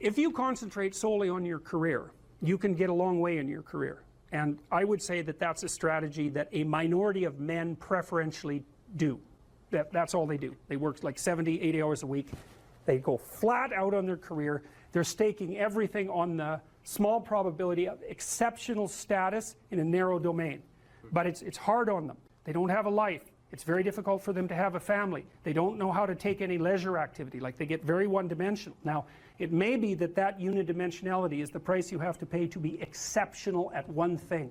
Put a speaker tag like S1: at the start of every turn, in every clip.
S1: If you concentrate solely on your career, you can get a long way in your career. And I would say that that's a strategy that a minority of men preferentially do. That's all they do. They work like 70, 80 hours a week. They go flat out on their career. They're staking everything on the small probability of exceptional status in a narrow domain. But it's hard on them. They don't have a life. It's very difficult for them to have a family. They don't know how to take any leisure activity. Like, they get very one-dimensional. Now, it may be that that unidimensionality is the price you have to pay to be exceptional at one thing,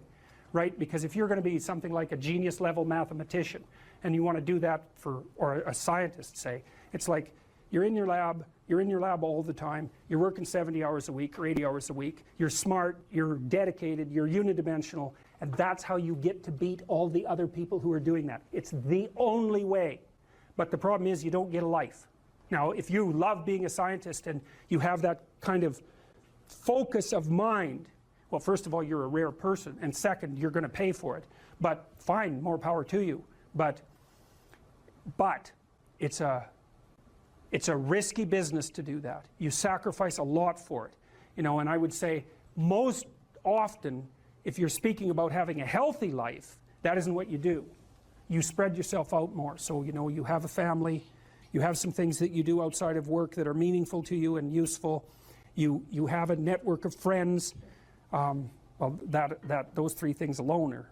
S1: right? Because if you're going to be something like a genius-level mathematician, and you want to do that for, or a scientist, say, it's like you're in your lab all the time, you're working 70 hours a week or 80 hours a week, you're smart, you're dedicated, you're unidimensional, and that's how you get to beat all the other people who are doing that. It's the only way. But the problem is you don't get a life. Now, if you love being a scientist and you have that kind of focus of mind, well, first of all, you're a rare person, and second, you're going to pay for it. But fine, more power to you. But it's a risky business to do that. You sacrifice a lot for it. You know, and I would say most often, if you're speaking about having a healthy life, that isn't what you do. You spread yourself out more. So, you know, you have a family, you have some things that you do outside of work that are meaningful to you and useful. You have a network of friends. Well, those 3 things alone, or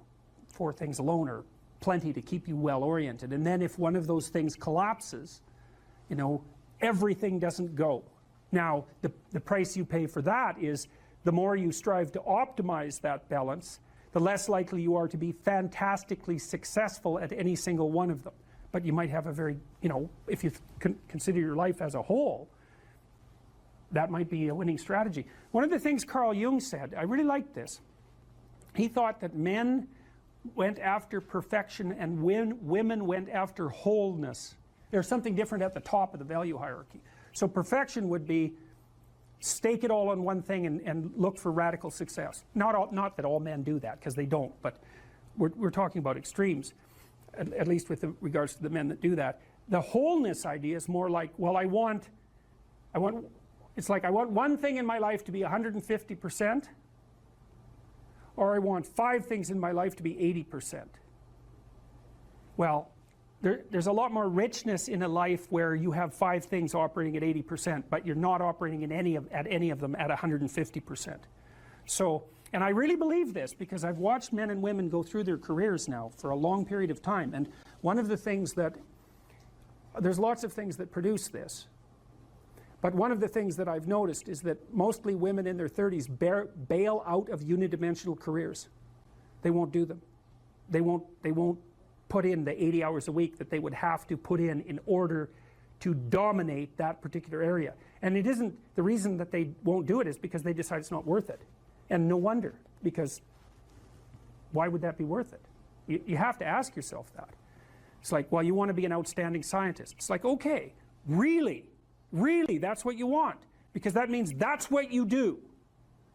S1: 4 things alone, are plenty to keep you well oriented. And then if one of those things collapses, you know, everything doesn't go. Now, the price you pay for that is the more you strive to optimize that balance, the less likely you are to be fantastically successful at any single one of them. But you might have a very, you know, if you consider your life as a whole, that might be a winning strategy. One of the things Carl Jung said, I really liked this. He thought that men went after perfection and women went after wholeness. There's something different at the top of the value hierarchy. So perfection would be stake it all on one thing and look for radical success. Not that all men do that, because they don't, but we're talking about extremes, at least with regards to the men that do that. The wholeness idea is more like, well, it's like I want one thing in my life to be 150%, or I want 5 things in my life to be 80%. Well, there's a lot more richness in a life where you have 5 things operating at 80%, but you're not operating at any of them at 150%. So, and I really believe this because I've watched men and women go through their careers now for a long period of time, and one of the things that, there's lots of things that produce this, but one of the things that I've noticed is that mostly women in their 30s bail out of unidimensional careers. They won't do them. They won't put in the 80 hours a week that they would have to put in order to dominate that particular area. And it isn't, the reason that they won't do it is because they decide it's not worth it. And no wonder, because why would that be worth it? You have to ask yourself that. It's like, well, you want to be an outstanding scientist. It's like, okay, really, that's what you want, because that means that's what you do.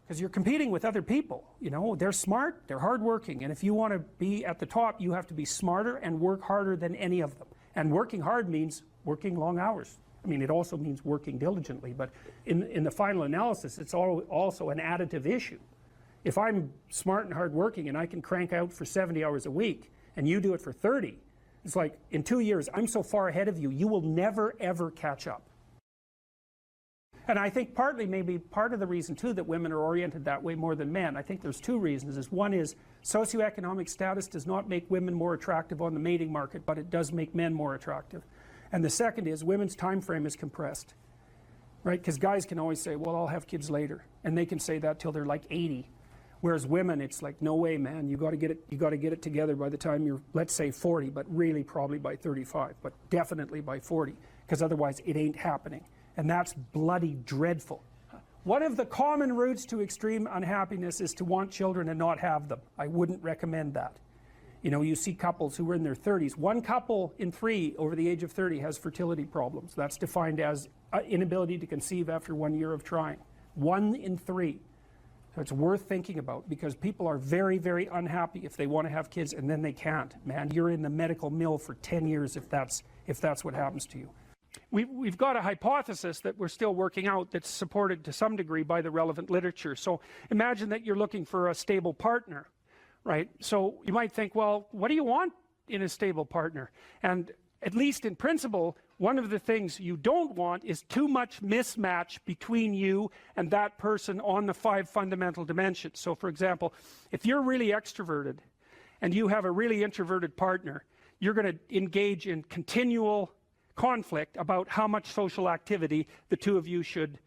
S1: Because you're competing with other people, you know, they're smart, they're hardworking, and if you want to be at the top, you have to be smarter and work harder than any of them. And working hard means working long hours. I mean, it also means working diligently, but in the final analysis, it's also an additive issue. If I'm smart and hardworking and I can crank out for 70 hours a week, and you do it for 30, it's like, in 2 years, I'm so far ahead of you, you will never, ever catch up. And I think partly, maybe part of the reason too that women are oriented that way more than men, I think there's 2 reasons. One is socioeconomic status does not make women more attractive on the mating market, but it does make men more attractive. And the second is women's time frame is compressed, right? Because guys can always say, well, I'll have kids later, and they can say that till they're like 80. Whereas women, it's like, no way, man, you got to get it together by the time you're, let's say 40, but really probably by 35, but definitely by 40, because otherwise it ain't happening. And that's bloody dreadful. One of the common routes to extreme unhappiness is to want children and not have them. I wouldn't recommend that. You know, you see couples who are in their 30s. 1 couple in 3 over the age of 30 has fertility problems. That's defined as inability to conceive after 1 year of trying. 1 in 3. So it's worth thinking about, because people are very, very unhappy if they want to have kids and then they can't. Man, you're in the medical mill for 10 years if that's what happens to you. we've got a hypothesis that we're still working out that's supported to some degree by the relevant literature. So imagine that you're looking for a stable partner, right? So you might think, well, what do you want in a stable partner? And at least in principle, one of the things you don't want is too much mismatch between you and that person on the 5 fundamental dimensions. So for example, if you're really extroverted and you have a really introverted partner, you're going to engage in continual conflict about how much social activity the two of you should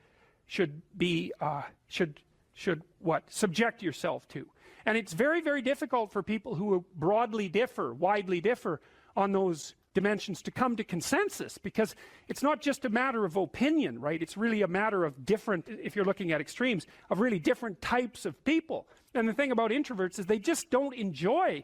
S1: subject yourself to. And it's very, very difficult for people who widely differ on those dimensions to come to consensus, because it's not just a matter of opinion, right? It's really a matter of different, if you're looking at extremes, of really different types of people. And the thing about introverts is they just don't enjoy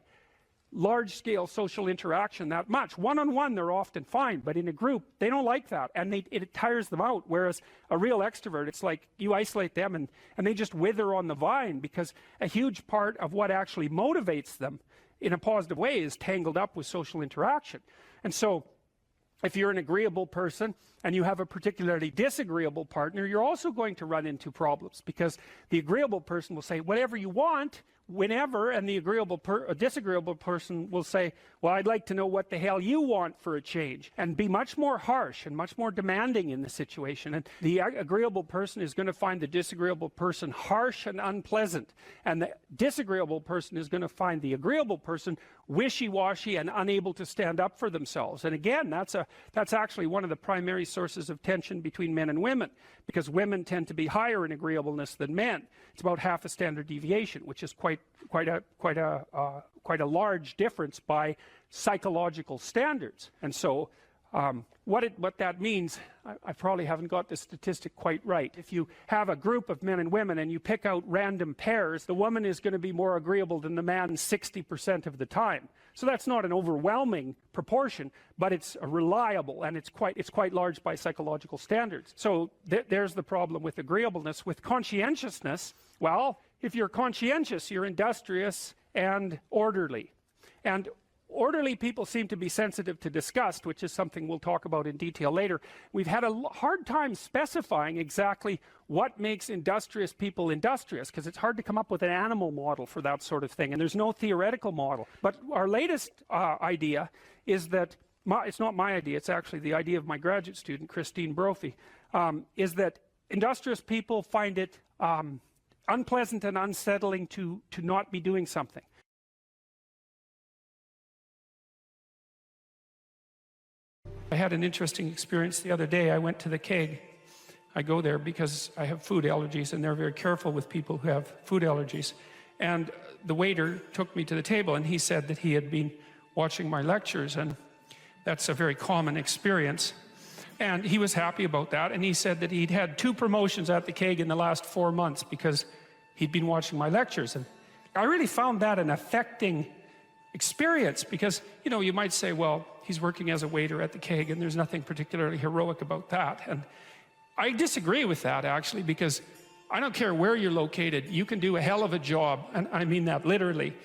S1: large-scale social interaction that much. One-on-one they're often fine, but in a group they don't like that, and it tires them out. Whereas a real extrovert, it's like you isolate them and they just wither on the vine, because a huge part of what actually motivates them in a positive way is tangled up with social interaction. And so if you're an agreeable person and you have a particularly disagreeable partner, you're also going to run into problems, because the agreeable person will say whatever you want whenever, and the disagreeable person will say, well, I'd like to know what the hell you want for a change, and be much more harsh and much more demanding in the situation. And the agreeable person is going to find the disagreeable person harsh and unpleasant, and the disagreeable person is going to find the agreeable person wishy-washy and unable to stand up for themselves. And again, that's actually one of the primary sources of tension between men and women, because women tend to be higher in agreeableness than men. It's about half a standard deviation, which is quite a large difference by psychological standards. And so what that means, I probably haven't got the statistic quite right. If you have a group of men and women and you pick out random pairs, the woman is going to be more agreeable than the man 60% of the time. So that's not an overwhelming proportion, but it's reliable, and it's quite large by psychological standards. So there's the problem with agreeableness. With conscientiousness, well, if you're conscientious, you're industrious and orderly. And orderly people seem to be sensitive to disgust, which is something we'll talk about in detail later. We've had a hard time specifying exactly what makes industrious people industrious, because it's hard to come up with an animal model for that sort of thing, and there's no theoretical model. But our latest idea is that, it's not my idea, it's actually the idea of my graduate student, Christine Brophy, is that industrious people find it unpleasant and unsettling to not be doing something. I had an interesting experience the other day. I went to the keg. I go there because I have food allergies, and they're very careful with people who have food allergies. And the waiter took me to the table, and he said that he had been watching my lectures, and that's a very common experience. And he was happy about that, and he said that he'd had 2 promotions at the keg in the last 4 months because he'd been watching my lectures. And I really found that an affecting experience, because, you know, you might say, well, he's working as a waiter at the keg and there's nothing particularly heroic about that. And I disagree with that, actually, because I don't care where you're located, you can do a hell of a job, and I mean that literally.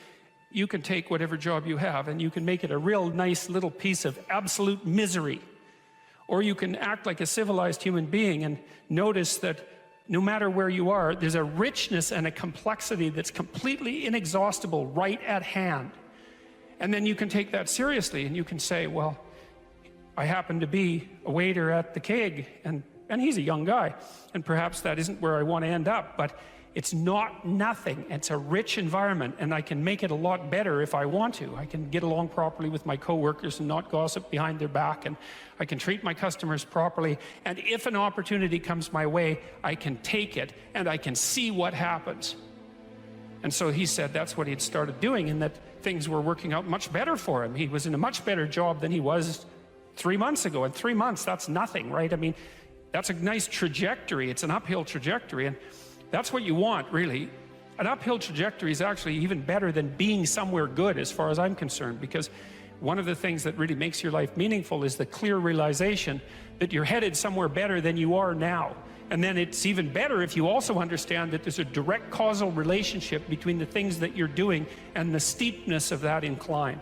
S1: You can take whatever job you have and you can make it a real nice little piece of absolute misery. Or you can act like a civilized human being and notice that no matter where you are, there's a richness and a complexity that's completely inexhaustible right at hand. And then you can take that seriously, and you can say, well, I happen to be a waiter at the keg, and he's a young guy, and perhaps that isn't where I want to end up, but it's not nothing. It's a rich environment, and I can make it a lot better if I want to. I can get along properly with my coworkers and not gossip behind their back, and I can treat my customers properly, and if an opportunity comes my way, I can take it, and I can see what happens. And so he said that's what he had started doing, and that things were working out much better for him. He was in a much better job than he was 3 months ago. And 3 months, that's nothing, right? I mean, that's a nice trajectory. It's an uphill trajectory, and that's what you want, really. An uphill trajectory is actually even better than being somewhere good, as far as I'm concerned, because one of the things that really makes your life meaningful is the clear realization that you're headed somewhere better than you are now. And then it's even better if you also understand that there's a direct causal relationship between the things that you're doing and the steepness of that incline.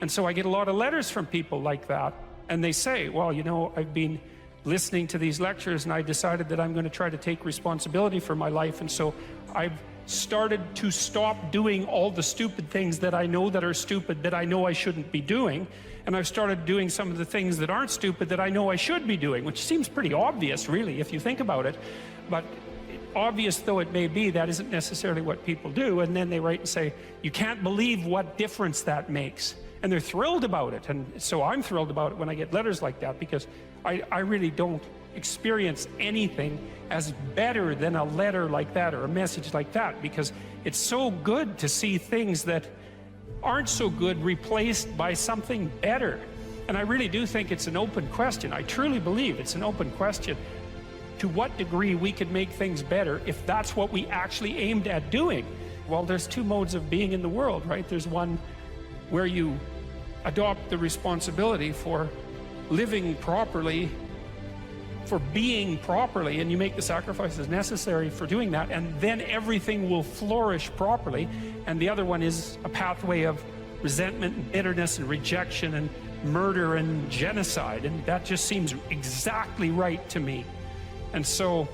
S1: And so I get a lot of letters from people like that. And they say, well, you know, I've been listening to these lectures and I decided that I'm going to try to take responsibility for my life, and so I've started to stop doing all the stupid things that I know that are stupid, that I know I shouldn't be doing, and I've started doing some of the things that aren't stupid that I know I should be doing, which seems pretty obvious, really, if you think about it. But obvious though it may be, that isn't necessarily what people do. And then they write and say, you can't believe what difference that makes. And they're thrilled about it. And so I'm thrilled about it when I get letters like that, because I really don't experience anything as better than a letter like that or a message like that, because it's so good to see things that aren't so good replaced by something better. And I really do think it's an open question. I truly believe it's an open question to what degree we could make things better if that's what we actually aimed at doing. Well, there's two modes of being in the world, right? There's one where you adopt the responsibility for living properly, for being properly, and you make the sacrifices necessary for doing that, and then everything will flourish properly. And the other one is a pathway of resentment and bitterness and rejection and murder and genocide, and that just seems exactly right to me. And so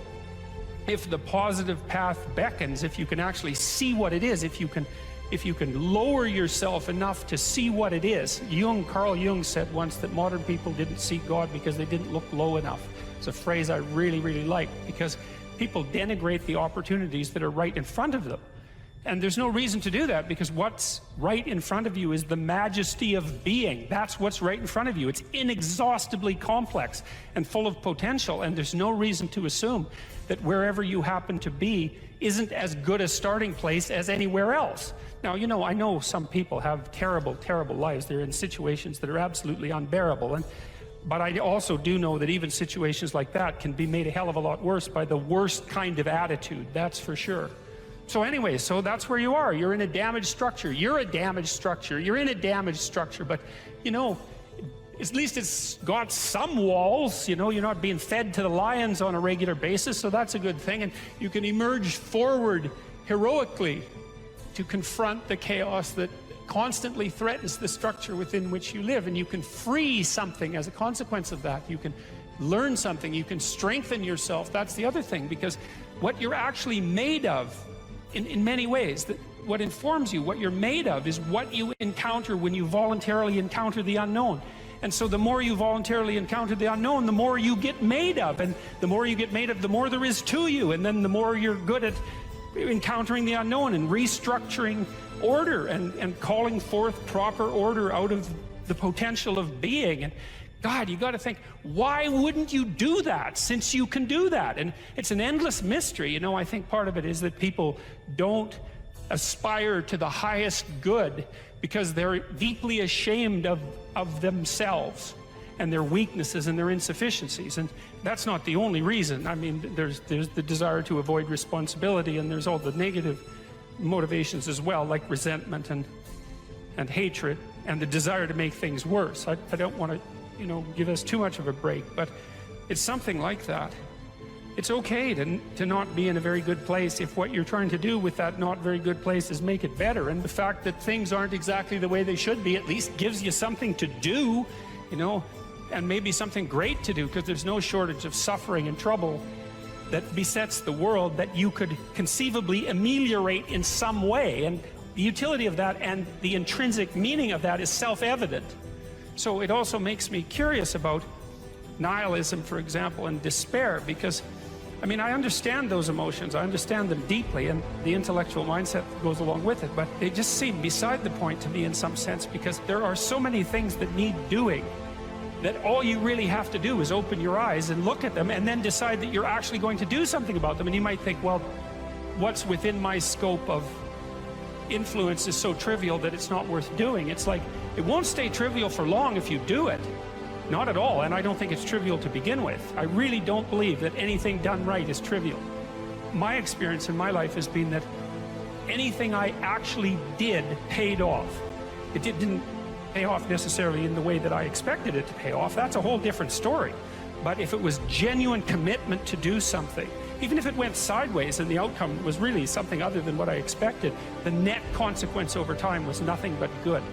S1: if the positive path beckons, if you can actually see what it is, if you can lower yourself enough to see what it is. Carl Jung said once that modern people didn't see God because they didn't look low enough. It's a phrase I really, really like, because people denigrate the opportunities that are right in front of them. And there's no reason to do that, because what's right in front of you is the majesty of being. That's what's right in front of you. It's inexhaustibly complex and full of potential, and there's no reason to assume that wherever you happen to be isn't as good a starting place as anywhere else. Now, you know, I know some people have terrible, terrible lives. They're in situations that are absolutely unbearable. But I also do know that even situations like that can be made a hell of a lot worse by the worst kind of attitude, that's for sure. So anyway, so that's where you are. You're in a damaged structure. You're a damaged structure. You're in a damaged structure. But, you know, at least it's got some walls. You know, you're not being fed to the lions on a regular basis, so that's a good thing. And you can emerge forward heroically to confront the chaos that constantly threatens the structure within which you live. And you can free something as a consequence of that. You can learn something. You can strengthen yourself. That's the other thing, because what you're actually made of, in many ways, that what informs you, what you're made of, is what you encounter when you voluntarily encounter the unknown. And so the more you voluntarily encounter the unknown, the more you get made of. And the more you get made of, the more there is to you. And then the more you're good at encountering the unknown and restructuring order and calling forth proper order out of the potential of being. And God, you got to think, why wouldn't you do that, since you can do that? And it's an endless mystery. You know, I think part of it is that people don't aspire to the highest good because they're deeply ashamed of themselves and their weaknesses and their insufficiencies. And that's not the only reason. I mean, there's the desire to avoid responsibility, and there's all the negative motivations as well, like resentment and hatred, and the desire to make things worse. I don't want to, you know, give us too much of a break, but it's something like that. It's okay to not be in a very good place if what you're trying to do with that not very good place is make it better. And the fact that things aren't exactly the way they should be at least gives you something to do, you know, and maybe something great to do, because there's no shortage of suffering and trouble that besets the world that you could conceivably ameliorate in some way. And the utility of that and the intrinsic meaning of that is self-evident. So it also makes me curious about nihilism, for example, and despair, because, I mean, I understand those emotions. I understand them deeply, and the intellectual mindset goes along with it, but they just seem beside the point to me in some sense, because there are so many things that need doing that all you really have to do is open your eyes and look at them and then decide that you're actually going to do something about them. And you might think, well, what's within my scope of influence is so trivial that it's not worth doing. It's like, it won't stay trivial for long if you do it. Not at all. And I don't think it's trivial to begin with. I really don't believe that anything done right is trivial. My experience in my life has been that anything I actually did paid off. It didn't pay off necessarily in the way that I expected it to pay off. That's a whole different story. But if it was genuine commitment to do something, even if it went sideways and the outcome was really something other than what I expected, the net consequence over time was nothing but good.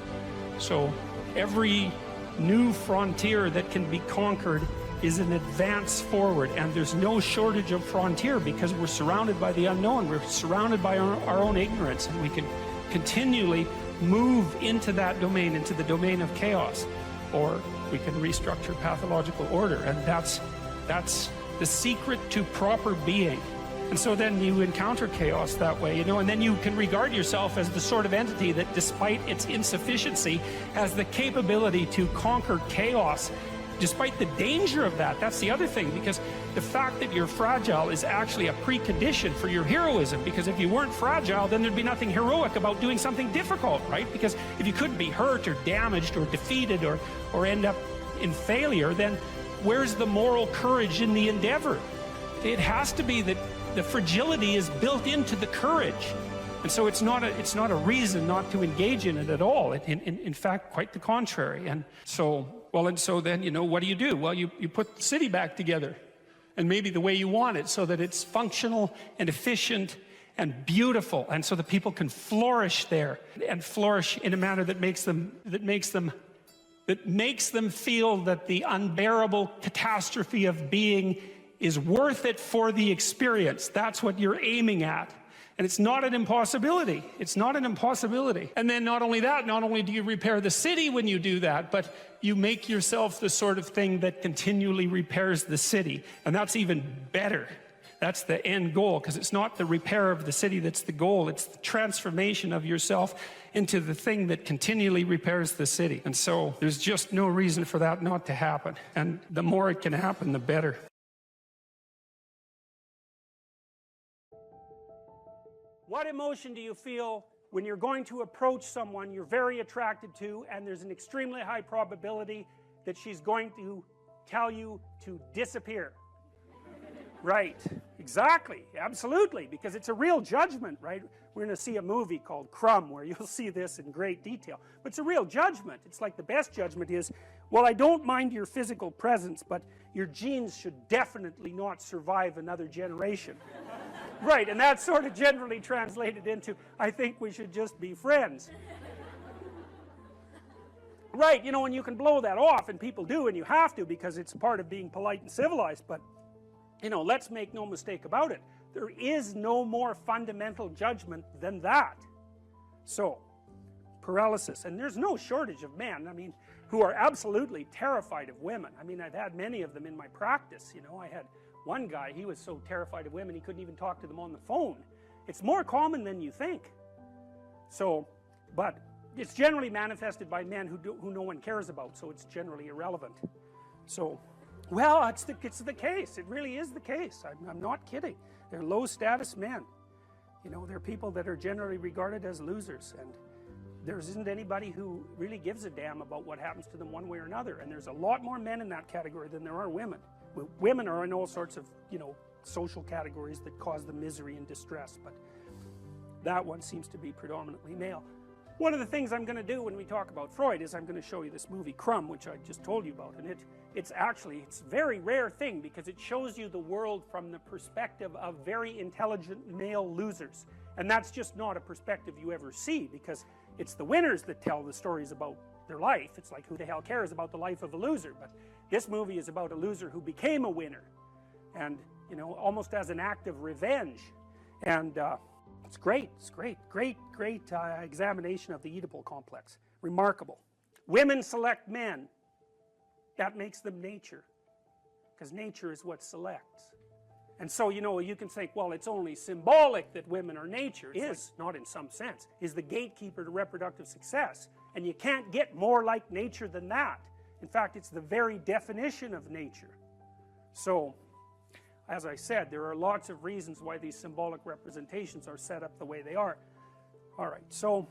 S1: So every new frontier that can be conquered is an advance forward, and there's no shortage of frontier because we're surrounded by the unknown, we're surrounded by our own ignorance, and we can continually move into that domain, into the domain of chaos, or we can restructure pathological order, and that's the secret to proper being. And so then you encounter chaos that way, you know, and then you can regard yourself as the sort of entity that, despite its insufficiency, has the capability to conquer chaos, despite the danger of that. That's the other thing, because the fact that you're fragile is actually a precondition for your heroism, because if you weren't fragile, then there'd be nothing heroic about doing something difficult, right? Because if you couldn't be hurt or damaged or defeated or end up in failure, then where's the moral courage in the endeavor? It has to be that the fragility is built into the courage. And so it's not a reason not to engage in it at all. In fact, quite the contrary. And so, well, and so then, you know, what do? Well, you put the city back together, and maybe the way you want it, so that it's functional and efficient and beautiful, and so that people can flourish there, and flourish in a manner that makes them feel that the unbearable catastrophe of being is worth it for the experience. That's what you're aiming at. And it's not an impossibility. It's not an impossibility. And then not only that, not only do you repair the city when you do that, but you make yourself the sort of thing that continually repairs the city. And that's even better. That's the end goal, because it's not the repair of the city that's the goal. It's the transformation of yourself into the thing that continually repairs the city. And so there's just no reason for that not to happen. And the more it can happen, the better. What emotion do you feel when you're going to approach someone you're very attracted to, and there's an extremely high probability that she's going to tell you to disappear? Right, exactly, absolutely, because it's a real judgment, right? We're going to see a movie called Crumb where you'll see this in great detail. But it's a real judgment. It's like the best judgment is, well, I don't mind your physical presence, but your genes should definitely not survive another generation. Right, and that's sort of generally translated into, I think we should just be friends. Right, you know, and you can blow that off, and people do, and you have to, because it's part of being polite and civilized, but, you know, let's make no mistake about it. There is no more fundamental judgment than that. So, paralysis, and there's no shortage of men, I mean, who are absolutely terrified of women. I mean, I've had many of them in my practice, you know. I had one guy, he was so terrified of women he couldn't even talk to them on the phone. It's more common than you think. So, but it's generally manifested by men who no one cares about, so it's generally irrelevant. So, well, it's the case. It really is the case. I'm not kidding. They're low status men. You know, they're people that are generally regarded as losers, and there isn't anybody who really gives a damn about what happens to them one way or another. And there's a lot more men in that category than there are women. Women are in all sorts of, you know, social categories that cause them misery and distress, but that one seems to be predominantly male. One of the things I'm going to do when we talk about Freud is I'm going to show you this movie Crumb, which I just told you about, and it's a very rare thing, because it shows you the world from the perspective of very intelligent male losers, and that's just not a perspective you ever see, because it's the winners that tell the stories about their life. It's like, who the hell cares about the life of a loser? But this movie is about a loser who became a winner, and, you know, almost as an act of revenge. And it's great. It's great examination of the Oedipal complex. Remarkable. Women select men. That makes them nature, because nature is what selects. And so, you know, you can think, well, it's only symbolic that women are nature. It is, not in some sense, is the gatekeeper to reproductive success. And you can't get more like nature than that. In fact, it's the very definition of nature. So, as I said, there are lots of reasons why these symbolic representations are set up the way they are. Alright, so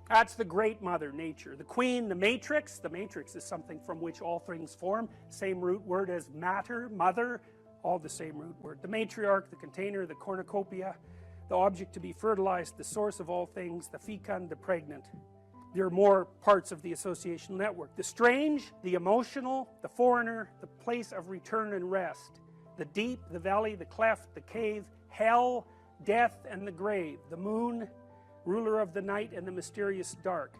S1: that's the great mother, nature. The queen, the matrix. The matrix is something from which all things form. Same root word as matter, mother, all the same root word. The matriarch, the container, the cornucopia, the object to be fertilized, the source of all things, the fecund, the pregnant. There are more parts of the associational network. The strange, the emotional, the foreigner, the place of return and rest. The deep, the valley, the cleft, the cave, hell, death, and the grave. The moon, ruler of the night and the mysterious dark,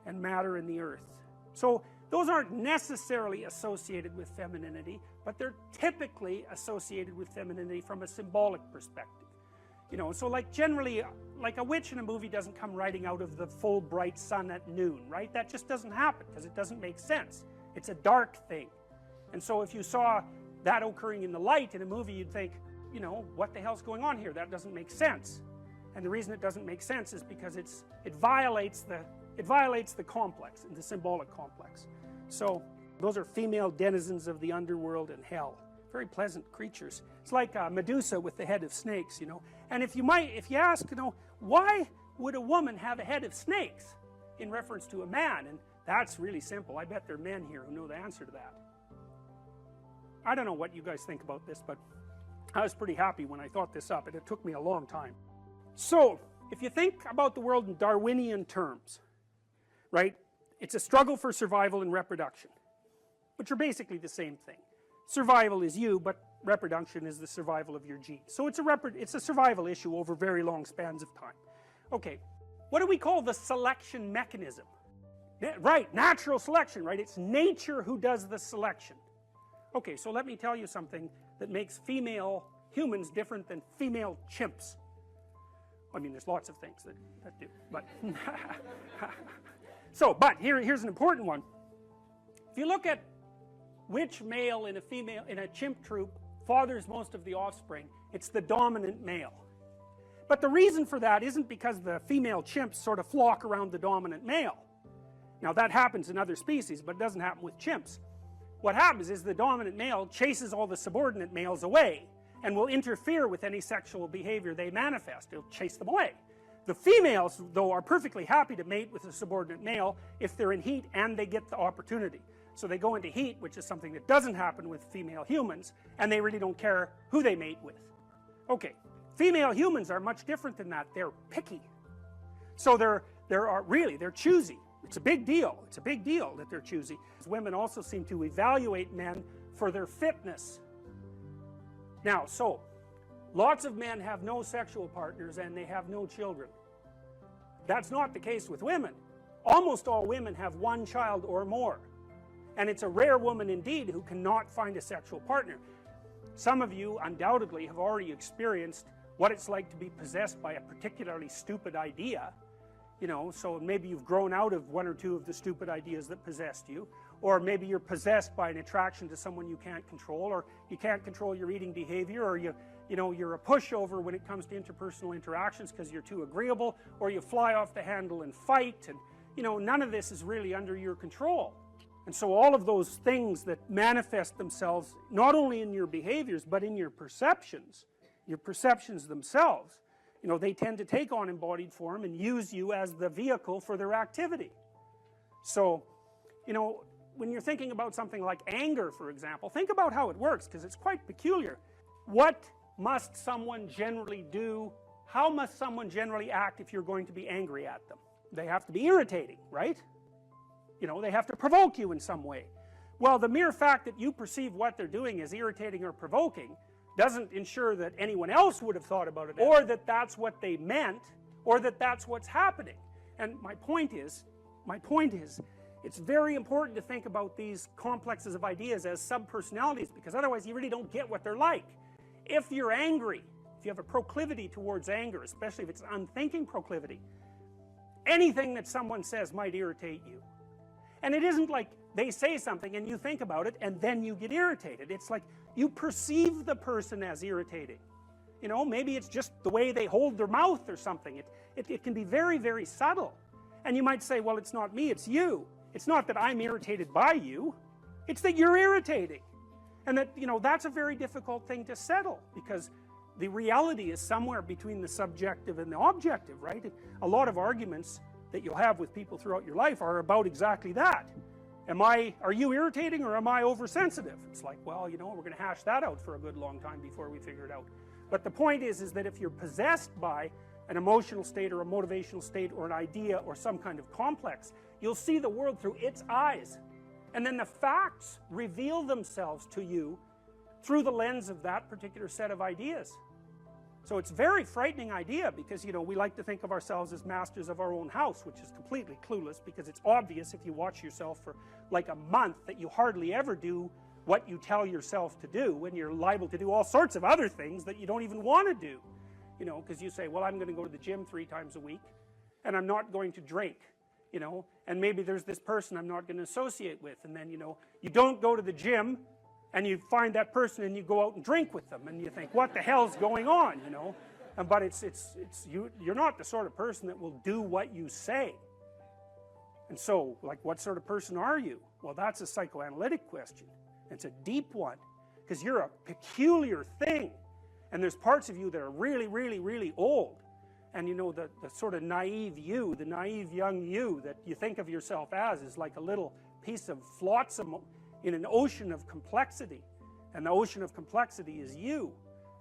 S1: and matter and the earth. So those aren't necessarily associated with femininity, but they're typically associated with femininity from a symbolic perspective. You know, so like generally, like a witch in a movie doesn't come riding out of the full bright sun at noon, right? That just doesn't happen because it doesn't make sense. It's a dark thing. And so if you saw that occurring in the light in a movie, you'd think, you know, what the hell's going on here? That doesn't make sense. And the reason it doesn't make sense is because it violates the complex, the symbolic complex. So those are female denizens of the underworld and hell. Very pleasant creatures. It's like Medusa with the head of snakes, you know. And if you ask, you know, why would a woman have a head of snakes in reference to a man? And that's really simple. I bet there are men here who know the answer to that. I don't know what you guys think about this, but I was pretty happy when I thought this up, and it took me a long time. So, if you think about the world in Darwinian terms, right, it's a struggle for survival and reproduction, which are basically the same thing. Survival is you, but reproduction is the survival of your genes. So it's a survival issue over very long spans of time. Okay, what do we call the selection mechanism? Right, natural selection, right? It's nature who does the selection. Okay, so let me tell you something that makes female humans different than female chimps. I mean, there's lots of things that do, but but here's an important one. If you look at which male in a chimp troop fathers most of the offspring, it's the dominant male. But the reason for that isn't because the female chimps sort of flock around the dominant male. Now that happens in other species, but it doesn't happen with chimps. What happens is the dominant male chases all the subordinate males away and will interfere with any sexual behavior they manifest. He'll chase them away. The females, though, are perfectly happy to mate with a subordinate male if they're in heat and they get the opportunity. So they go into heat, which is something that doesn't happen with female humans, and they really don't care who they mate with. Okay, female humans are much different than that. They're picky. So they're choosy. It's a big deal. It's a big deal that they're choosy. Women also seem to evaluate men for their fitness. Now, so, lots of men have no sexual partners and they have no children. That's not the case with women. Almost all women have one child or more. And it's a rare woman indeed who cannot find a sexual partner. Some of you undoubtedly have already experienced what it's like to be possessed by a particularly stupid idea. You know, so maybe you've grown out of one or two of the stupid ideas that possessed you, or maybe you're possessed by an attraction to someone you can't control, or you can't control your eating behavior, or you're a pushover when it comes to interpersonal interactions because you're too agreeable, or you fly off the handle and fight, and you know, none of this is really under your control. And so all of those things that manifest themselves not only in your behaviors but in your perceptions themselves, you know, they tend to take on embodied form and use you as the vehicle for their activity. So, you know, when you're thinking about something like anger, for example, think about how it works, because it's quite peculiar. What must someone generally do? How must someone generally act if you're going to be angry at them? They have to be irritating, right? You know, they have to provoke you in some way. Well, the mere fact that you perceive what they're doing as irritating or provoking doesn't ensure that anyone else would have thought about it, or that that's what they meant, or that that's what's happening. And my point is, it's very important to think about these complexes of ideas as subpersonalities, because otherwise you really don't get what they're like. If you're angry, if you have a proclivity towards anger, especially if it's an unthinking proclivity, anything that someone says might irritate you. And it isn't like they say something and you think about it and then you get irritated. It's like you perceive the person as irritating. You know, maybe it's just the way they hold their mouth or something. It can be very, very subtle. And you might say, well, it's not me, it's you. It's not that I'm irritated by you. It's that you're irritating. And that, you know, that's a very difficult thing to settle, because the reality is somewhere between the subjective and the objective, right? A lot of arguments that you'll have with people throughout your life are about exactly that. Are you irritating or am I oversensitive? It's like, well, you know, we're going to hash that out for a good long time before we figure it out. But the point is that if you're possessed by an emotional state or a motivational state or an idea or some kind of complex, you'll see the world through its eyes. And then the facts reveal themselves to you through the lens of that particular set of ideas. So it's a very frightening idea because, you know, we like to think of ourselves as masters of our own house, which is completely clueless because it's obvious if you watch yourself for like a month that you hardly ever do what you tell yourself to do, and you're liable to do all sorts of other things that you don't even want to do. You know, because you say, well, I'm going to go to the gym 3 times a week and I'm not going to drink, you know, and maybe there's this person I'm not going to associate with, and then, you know, you don't go to the gym and you find that person and you go out and drink with them and you think, what the hell's going on, you know? But you're not the sort of person that will do what you say. And so, like, what sort of person are you? Well, that's a psychoanalytic question. It's a deep one, because you're a peculiar thing, and there's parts of you that are really, really, really old, and you know, the sort of naive you, the naive young you that you think of yourself as is like a little piece of flotsam in an ocean of complexity, and the ocean of complexity is you.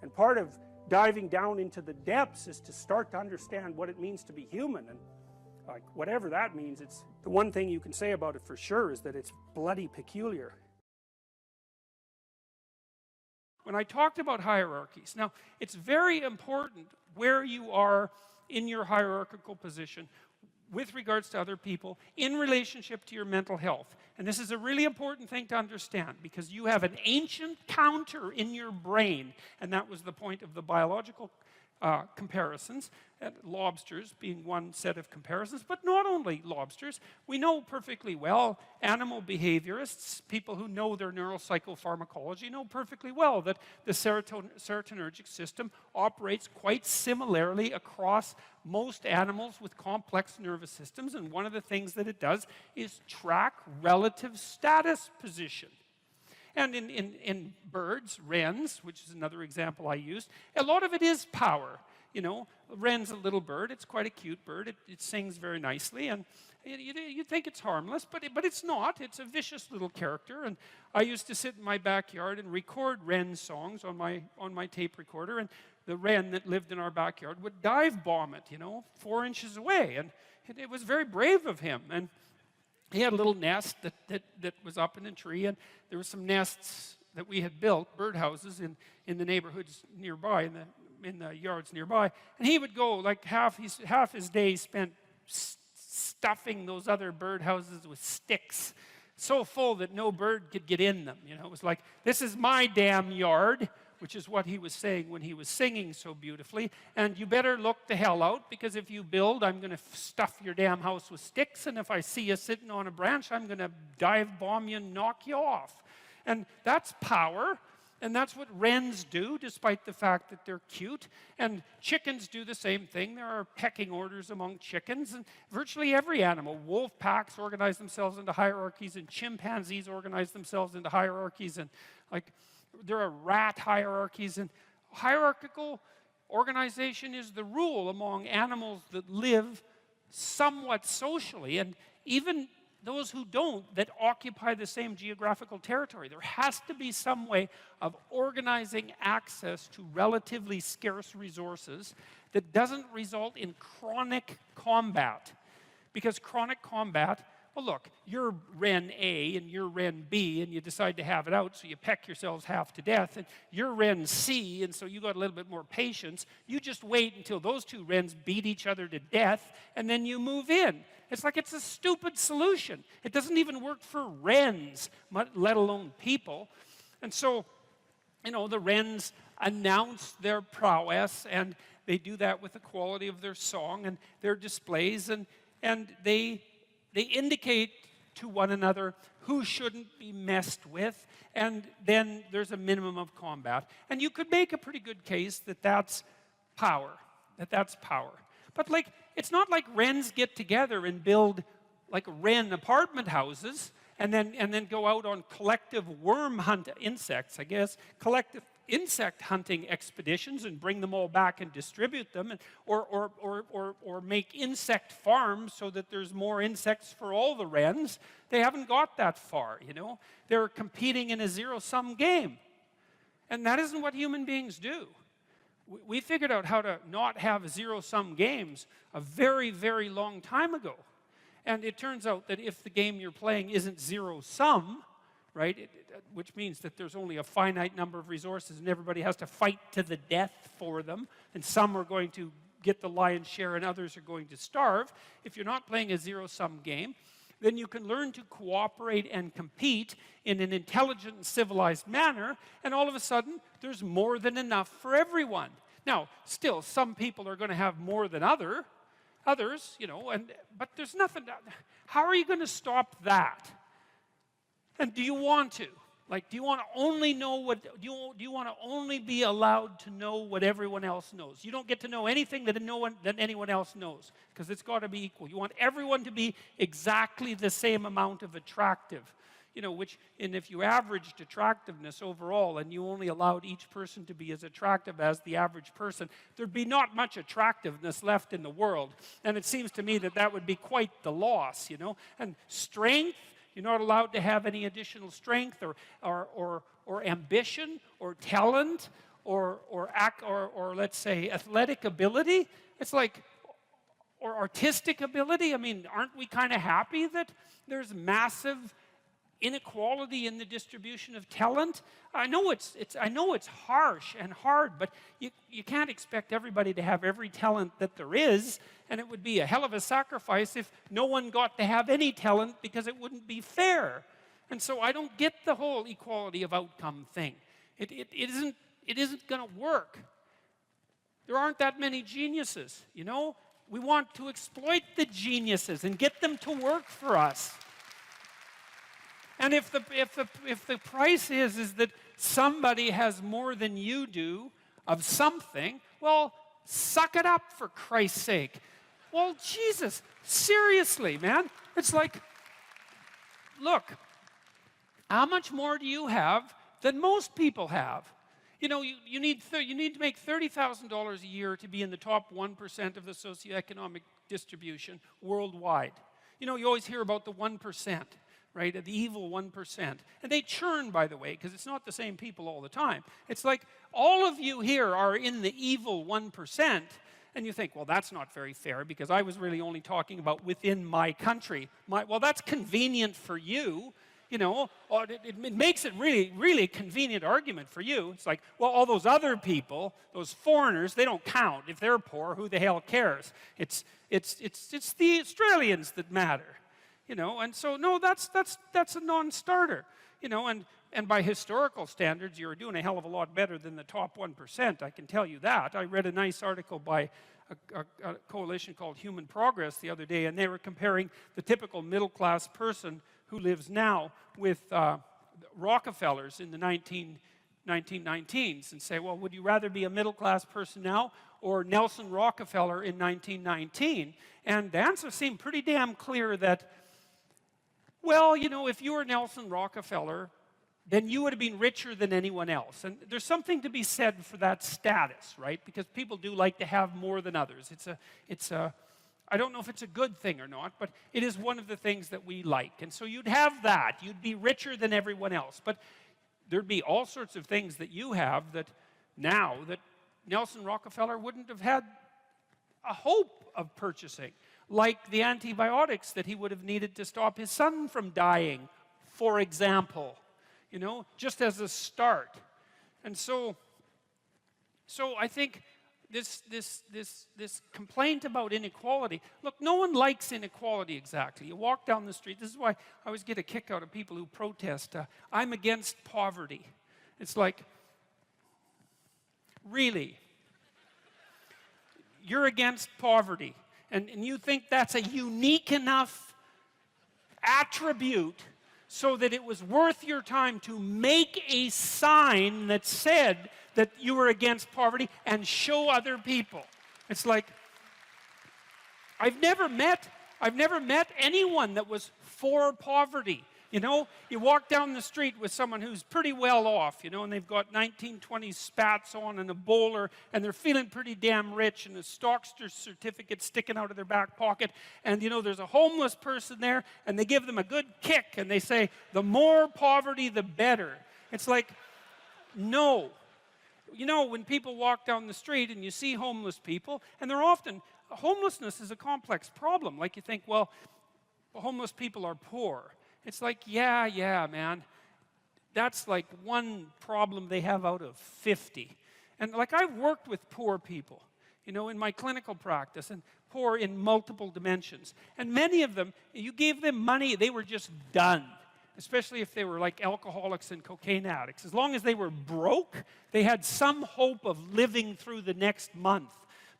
S1: And part of diving down into the depths is to start to understand what it means to be human, and like, whatever that means, it's the one thing you can say about it for sure is that it's bloody peculiar. When I talked about hierarchies, now it's very important where you are in your hierarchical position with regards to other people in relationship to your mental health. And this is a really important thing to understand because you have an ancient counter in your brain, and that was the point of the biological comparisons, and lobsters being one set of comparisons, but not only lobsters. We know perfectly well, animal behaviorists, people who know their neuropsychopharmacology, know perfectly well that the serotonergic system operates quite similarly across most animals with complex nervous systems, and one of the things that it does is track relative status position. And in birds, wrens, which is another example I used, a lot of it is power. You know, a wren's a little bird. It's quite a cute bird. It sings very nicely, and you think it's harmless, but it's not. It's a vicious little character. And I used to sit in my backyard and record wren songs on my tape recorder, and the wren that lived in our backyard would dive bomb it, you know, 4 inches away, and it was very brave of him. And he had a little nest that was up in a tree, and there were some nests that we had built, birdhouses, in the neighborhoods nearby, in the yards nearby. And he would go, like half his day spent stuffing those other birdhouses with sticks, so full that no bird could get in them. You know, it was like, this is my damn yard, which is what he was saying when he was singing so beautifully. And you better look the hell out, because if you build, I'm going to stuff your damn house with sticks, and if I see you sitting on a branch, I'm going to dive bomb you and knock you off. And that's power, and that's what wrens do, despite the fact that they're cute. And chickens do the same thing. There are pecking orders among chickens, and virtually every animal. Wolf packs organize themselves into hierarchies, and chimpanzees organize themselves into hierarchies, and like, there are rat hierarchies, and hierarchical organization is the rule among animals that live somewhat socially, and even those who don't, that occupy the same geographical territory. There has to be some way of organizing access to relatively scarce resources that doesn't result in chronic combat. Because chronic combat, well, look, you're wren A and you're wren B, and you decide to have it out, so you peck yourselves half to death, and you're wren C, and so you got a little bit more patience. You just wait until those two wrens beat each other to death, and then you move in. It's like it's a stupid solution. It doesn't even work for wrens, let alone people. And so, you know, the wrens announce their prowess, and they do that with the quality of their song and their displays, and they indicate to one another who shouldn't be messed with, and then there's a minimum of combat. And you could make a pretty good case that that's power, But like, it's not like wrens get together and build like wren apartment houses and then go out on collective worm hunt insects, I guess, collective insect hunting expeditions and bring them all back and distribute them, and, or make insect farms so that there's more insects for all the wrens. They haven't got that far, you know. They're competing in a zero-sum game. And that isn't what human beings do. We figured out how to not have zero-sum games a very, very long time ago. And it turns out that if the game you're playing isn't zero-sum, right? Which means that there's only a finite number of resources and everybody has to fight to the death for them, and some are going to get the lion's share and others are going to starve. If you're not playing a zero-sum game, then you can learn to cooperate and compete in an intelligent and civilized manner, and all of a sudden, there's more than enough for everyone. Now, still, some people are going to have more than others, but there's nothing. How are you going to stop that? And do you want to? Like, do you want to only know what, do you want to only be allowed to know what everyone else knows? You don't get to know anything that anyone else knows, because it's got to be equal. You want everyone to be exactly the same amount of attractive, and if you averaged attractiveness overall and you only allowed each person to be as attractive as the average person, there'd be not much attractiveness left in the world. And it seems to me that that would be quite the loss, And strength, you're not allowed to have any additional strength or ambition or talent or let's say athletic ability. It's like, or artistic ability. I mean, aren't we kind of happy that there's massive inequality in the distribution of talent? I know it's harsh and hard, but you can't expect everybody to have every talent that there is, and it would be a hell of a sacrifice if no one got to have any talent, because it wouldn't be fair. And so I don't get the whole equality of outcome thing. It isn't going to work. There aren't that many geniuses, We want to exploit the geniuses and get them to work for us. And if the price is that somebody has more than you do of something, well, suck it up, for Christ's sake. Well, Jesus, seriously, man. It's like, look, how much more do you have than most people have? You need to make $30,000 a year to be in the top 1% of the socioeconomic distribution worldwide. You always hear about the 1%. Right, the evil 1%. And they churn, by the way, because it's not the same people all the time. It's like all of you here are in the evil 1%, and you think, well, that's not very fair, because I was really only talking about within my country. Well, that's convenient for you, It makes it really, really convenient argument for you. It's like, well, all those other people, those foreigners, they don't count. If they're poor, who the hell cares? It's the Australians that matter. And so, no, that's a non-starter, and by historical standards, you're doing a hell of a lot better than the top 1%, I can tell you that. I read a nice article by a coalition called Human Progress the other day, and they were comparing the typical middle-class person who lives now with Rockefellers in the 1919s, and say, well, would you rather be a middle-class person now or Nelson Rockefeller in 1919? And the answer seemed pretty damn clear that, well, if you were Nelson Rockefeller, then you would have been richer than anyone else. And there's something to be said for that status, right? Because people do like to have more than others. I don't know if it's a good thing or not, but it is one of the things that we like. And so you'd have that. You'd be richer than everyone else. But there'd be all sorts of things that you have that Nelson Rockefeller wouldn't have had a hope of purchasing. Like the antibiotics that he would have needed to stop his son from dying, for example, just as a start. And so I think this complaint about inequality, look, no one likes inequality exactly. You walk down the street, this is why I always get a kick out of people who protest, I'm against poverty. It's like, really? You're against poverty. And you think that's a unique enough attribute so that it was worth your time to make a sign that said that you were against poverty and show other people. It's like, I've never met anyone that was for poverty. You walk down the street with someone who's pretty well off, and they've got 1920s spats on and a bowler, and they're feeling pretty damn rich, and a Stockster certificate sticking out of their back pocket, and there's a homeless person there, and they give them a good kick, and they say, the more poverty, the better. It's like, no. When people walk down the street and you see homeless people, and homelessness is a complex problem. Like, you think, well, homeless people are poor. It's like, yeah, man.
S2: that's like one problem they have out of 50. And like, I've worked with poor people, you know, in my clinical practice, and poor in multiple dimensions. And many of them, you gave them money, they were just done. Especially if they were like alcoholics and cocaine addicts. As long as they were broke, they had some hope of living through the next month.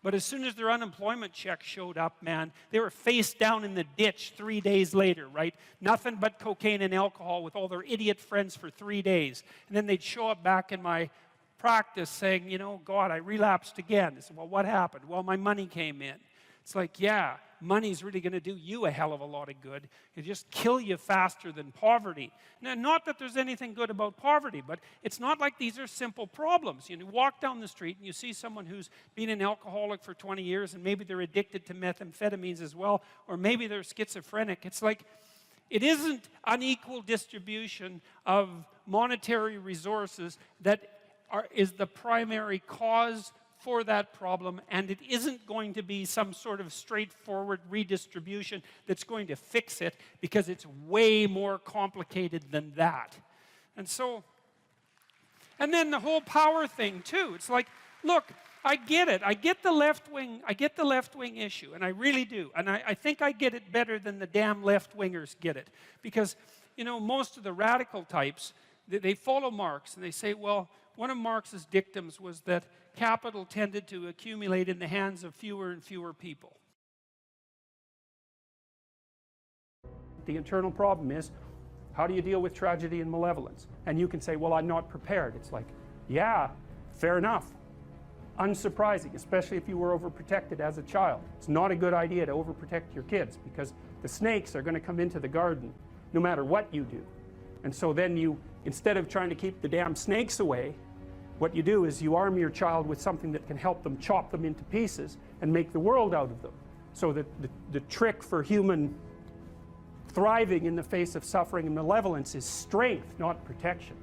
S2: But as soon as their unemployment check showed up, man, they were face down in the ditch 3 days later, right? Nothing but cocaine and alcohol with all their idiot friends for 3 days. And then they'd show up back in my practice saying, you know, God, I relapsed again. I said, well, what happened? Well, my money came in. It's like, yeah, money's really going to do you a hell of a lot of good. It'll just kill you faster than poverty. Now, not that there's anything good about poverty, but it's not like these are simple problems. You know, walk down the street and you see someone who's been an alcoholic for 20 years and maybe they're addicted to methamphetamines as well, or maybe they're schizophrenic. It's like, it isn't unequal distribution of monetary resources that is the primary cause for that problem, and it isn't going to be some sort of straightforward redistribution that's going to fix it, because it's way more complicated than that. And so, and then the whole power thing too. It's like, look, I get it. I get the left wing issue, and I really do. And I think I get it better than the damn left-wingers get it. Because, you know, most of the radical types, they follow Marx, and they say, well, one of Marx's dictums was that capital tended to accumulate in the hands of fewer and fewer people.
S1: The internal problem is, how do you deal with tragedy and malevolence? And you can say, well, I'm not prepared. It's like, yeah, fair enough. Unsurprising, especially if you were overprotected as a child. It's not a good idea to overprotect your kids, because the snakes are going to come into the garden no matter what you do. And so then you, instead of trying to keep the damn snakes away, what you do is you arm your child with something that can help them chop them into pieces and make the world out of them. So that the trick for human thriving in the face of suffering and malevolence is strength, not protection.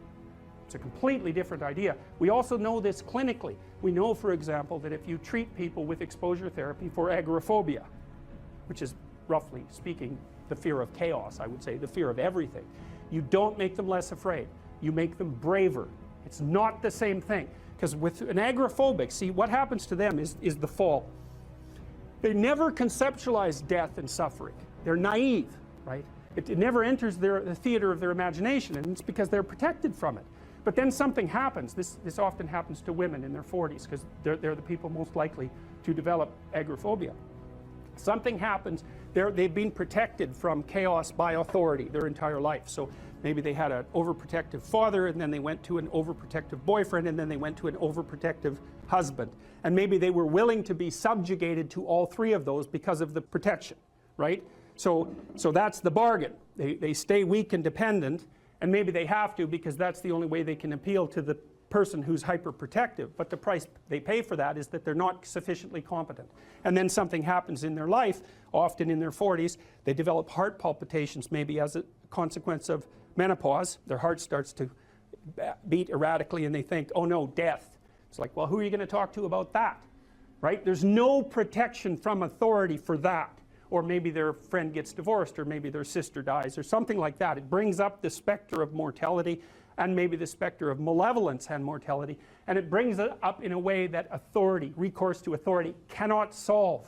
S1: It's a completely different idea. We also know this clinically. We know, for example, that if you treat people with exposure therapy for agoraphobia, which is, roughly speaking, the fear of chaos, I would say, the fear of everything, you don't make them less afraid. You make them braver. It's not the same thing. Because with an agoraphobic, see, what happens to them is the fall. They never conceptualize death and suffering. They're naive, right? It never enters the theater of their imagination, and it's because they're protected from it. But then something happens. This often happens to women in their 40s, because they're the people most likely to develop agoraphobia. Something happens. They've been protected from chaos by authority their entire life. So maybe they had an overprotective father, and then they went to an overprotective boyfriend, and then they went to an overprotective husband. And maybe they were willing to be subjugated to all three of those because of the protection, right? So that's the bargain. They stay weak and dependent, and maybe they have to, because that's the only way they can appeal to the person who's hyperprotective. But the price they pay for that is that they're not sufficiently competent. And then something happens in their life, often in their 40s. They develop heart palpitations, maybe as a consequence of menopause. Their heart starts to beat erratically, and they think, oh no, death. It's like, well, who are you going to talk to about that? Right? There's no protection from authority for that. Or maybe their friend gets divorced, or maybe their sister dies, or something like that. It brings up the specter of mortality, and maybe the specter of malevolence and mortality, and it brings it up in a way that authority, recourse to authority, cannot solve.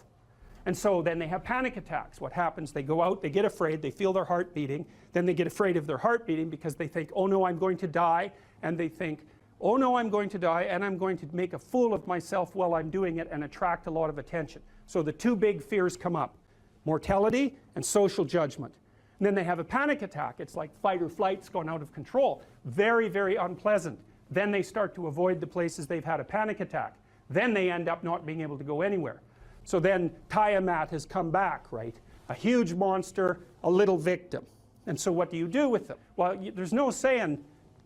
S1: And so then they have panic attacks. What happens? They go out, they get afraid, they feel their heart beating, then they get afraid of their heart beating because they think, oh no, I'm going to die, and they think, oh no, I'm going to die, and I'm going to make a fool of myself while I'm doing it and attract a lot of attention. So the two big fears come up: mortality and social judgment. And then they have a panic attack. It's like fight or flight's gone out of control. Very, very unpleasant. Then they start to avoid the places they've had a panic attack. Then they end up not being able to go anywhere. So then Tiamat has come back, right? A huge monster, a little victim. And so what do you do with them? Well, there's no saying,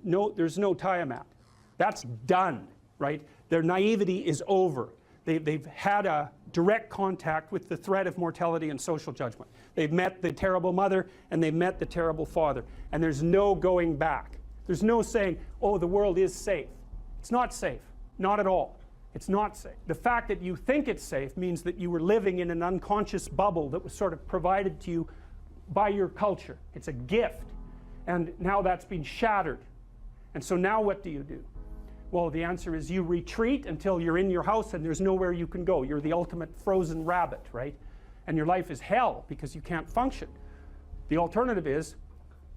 S1: no, there's no Tiamat. That's done, right? Their naivety is over. They've had a direct contact with the threat of mortality and social judgment. They've met the terrible mother, and they've met the terrible father. And there's no going back. There's no saying, oh, the world is safe. It's not safe. Not at all. It's not safe. The fact that you think it's safe means that you were living in an unconscious bubble that was sort of provided to you by your culture. It's a gift. And now that's been shattered. And so now what do you do? Well, the answer is you retreat until you're in your house and there's nowhere you can go. You're the ultimate frozen rabbit, right? And your life is hell because you can't function. The alternative is,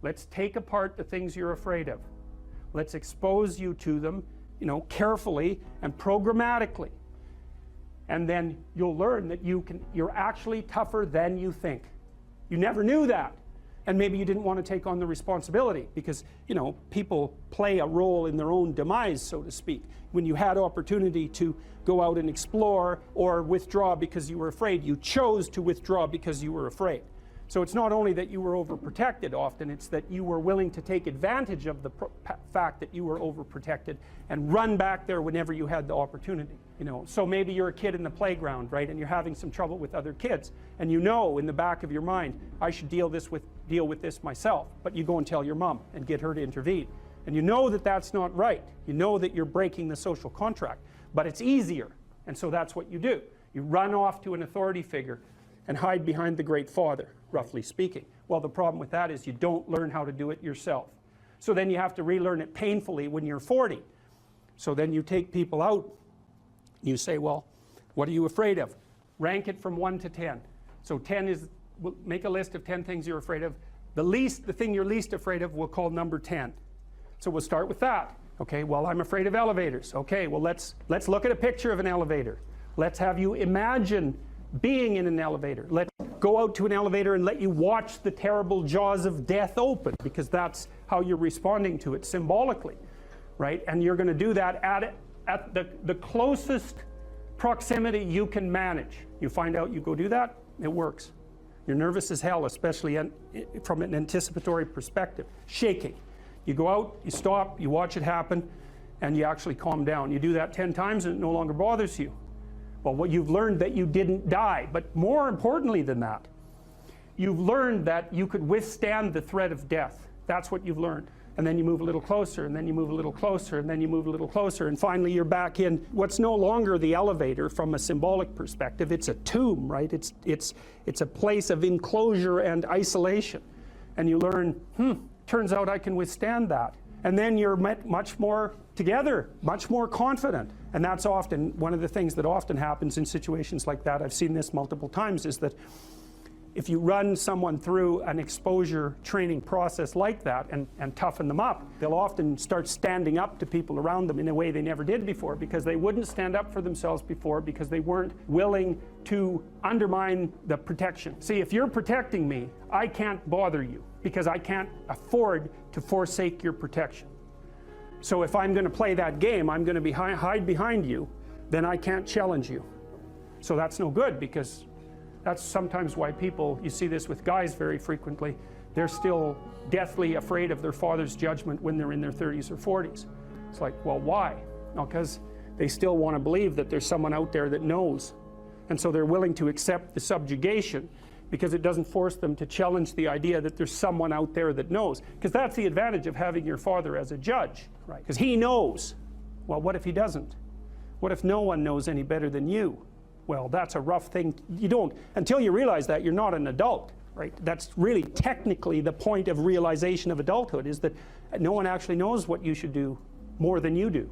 S1: let's take apart the things you're afraid of. Let's expose you to them, carefully and programmatically. And then you'll learn that you're actually tougher than you think. You never knew that. And maybe you didn't want to take on the responsibility because, people play a role in their own demise, so to speak. When you had opportunity to go out and explore or withdraw because you were afraid, you chose to withdraw because you were afraid. So it's not only that you were overprotected often, it's that you were willing to take advantage of the fact that you were overprotected and run back there whenever you had the opportunity. So maybe you're a kid in the playground, right, and you're having some trouble with other kids, and in the back of your mind, I should deal with this myself, but you go and tell your mom and get her to intervene. And you know that that's not right. You know that you're breaking the social contract, but it's easier, and so that's what you do. You run off to an authority figure and hide behind the Great Father, roughly speaking. Well, the problem with that is you don't learn how to do it yourself. So then you have to relearn it painfully when you're 40. So then you take people out, you say, well, what are you afraid of? Rank it from 1 to 10. So 10 is, make a list of 10 things you're afraid of. The thing you're least afraid of we'll call number 10. So we'll start with that. Okay, well, I'm afraid of elevators. Okay, well, let's look at a picture of an elevator. Let's have you imagine being in an elevator. Let's go out to an elevator and let you watch the terrible jaws of death open, because that's how you're responding to it symbolically, right? And you're going to do that at the closest proximity you can manage. You find out, you go do that, it works. You're nervous as hell, especially from an anticipatory perspective. Shaking. You go out, you stop, you watch it happen, and you actually calm down. You do that 10 times and it no longer bothers you. Well, what you've learned that you didn't die, but more importantly than that, you've learned that you could withstand the threat of death. That's what you've learned. And then you move a little closer, and then you move a little closer, and then you move a little closer, and finally you're back in what's no longer the elevator from a symbolic perspective. It's a tomb, right? It's a place of enclosure and isolation. And you learn, turns out I can withstand that. And then you're much more together, much more confident. And that's often one of the things that often happens in situations like that. I've seen this multiple times, is that if you run someone through an exposure training process like that and toughen them up, they'll often start standing up to people around them in a way they never did before, because they wouldn't stand up for themselves before because they weren't willing to undermine the protection. See, if you're protecting me, I can't bother you because I can't afford to forsake your protection. So if I'm going to play that game, I'm going to hide behind you, then I can't challenge you. So that's no good, because that's sometimes why people, you see this with guys very frequently, they're still deathly afraid of their father's judgment when they're in their 30s or 40s. It's like, well, why? No, because they still want to believe that there's someone out there that knows. And so they're willing to accept the subjugation because it doesn't force them to challenge the idea that there's someone out there that knows. Because that's the advantage of having your father as a judge, right? Because he knows. Well, what if he doesn't? What if no one knows any better than you? Well, that's a rough thing. You don't, until you realize that, you're not an adult, right? That's really technically the point of realization of adulthood, is that no one actually knows what you should do more than you do.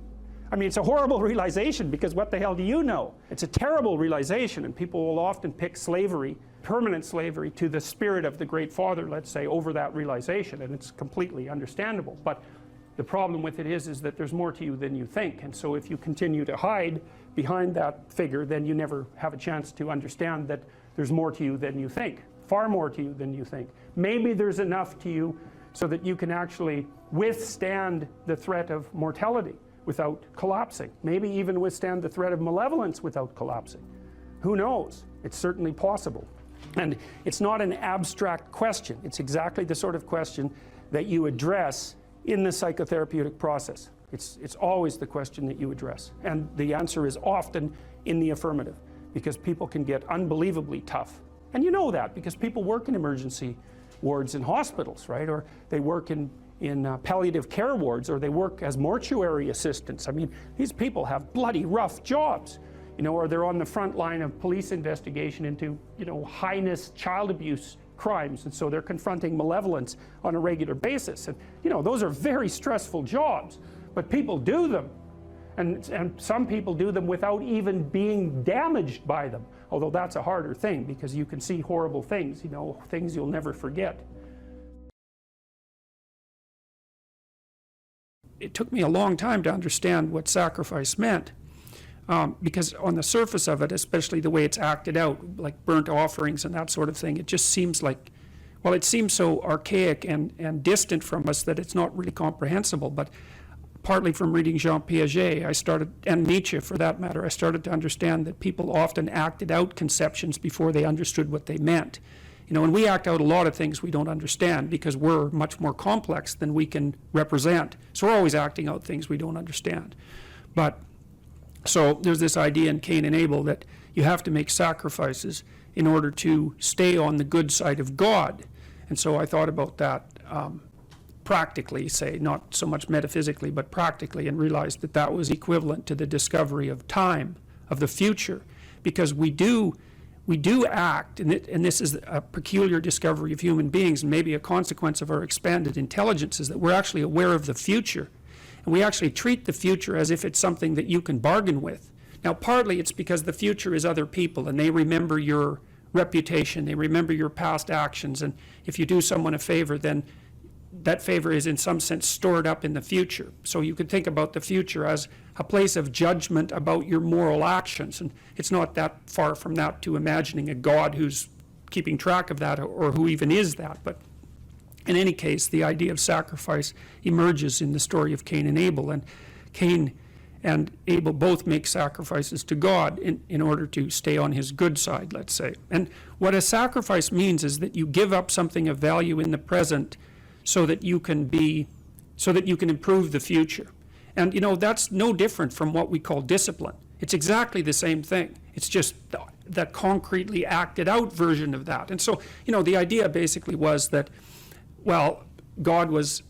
S1: I mean, it's a horrible realization, because what the hell do you know? It's a terrible realization, and people will often pick slavery, permanent slavery, to the spirit of the Great Father, let's say, over that realization, and it's completely understandable. But the problem with it is that there's more to you than you think, and so if you continue to hide behind that figure, then you never have a chance to understand that there's more to you than you think, far more to you than you think. Maybe there's enough to you so that you can actually withstand the threat of mortality without collapsing. Maybe even withstand the threat of malevolence without collapsing. Who knows? It's certainly possible. And it's not an abstract question. It's exactly the sort of question that you address in the psychotherapeutic process. It's always the question that you address. And the answer is often in the affirmative, because people can get unbelievably tough. And you know that because people work in emergency wards in hospitals, right? Or they work in palliative care wards, or they work as mortuary assistants. I mean, these people have bloody rough jobs, you know, or they're on the front line of police investigation into, you know, heinous child abuse crimes, and so they're confronting malevolence on a regular basis. And you know, those are very stressful jobs, but people do them. And some people do them without even being damaged by them, although that's a harder thing because you can see horrible things, you know, things you'll never forget. It took me a long time to understand what sacrifice meant, because on the surface of it, especially the way it's acted out, like burnt offerings and that sort of thing, it just seems like, well, it seems so archaic and distant from us that it's not really comprehensible. But partly from reading Jean Piaget, and Nietzsche for that matter, I started to understand that people often acted out conceptions before they understood what they meant. You know, and we act out a lot of things we don't understand because we're much more complex than we can represent. So we're always acting out things we don't understand. But so there's this idea in Cain and Abel that you have to make sacrifices in order to stay on the good side of God. And so I thought about that practically, say, not so much metaphysically, but practically, and realized that that was equivalent to the discovery of time, of the future, because we do act, and this is a peculiar discovery of human beings, and maybe a consequence of our expanded intelligence, is that we're actually aware of the future, and we actually treat the future as if it's something that you can bargain with. Now, partly it's because the future is other people, and they remember your reputation, they remember your past actions, and if you do someone a favor, then that favor is in some sense stored up in the future. So you could think about the future as a place of judgment about your moral actions, and it's not that far from that to imagining a God who's keeping track of that, or who even is that. But in any case, the idea of sacrifice emerges in the story of Cain and Abel, and Cain and Abel both make sacrifices to God in order to stay on his good side, let's say. And what a sacrifice means is that you give up something of value in the present so that you can improve the future. And you know, that's no different from what we call discipline. It's exactly the same thing. It's just the concretely acted out version of that. And so, you know, the idea basically was that, well, God was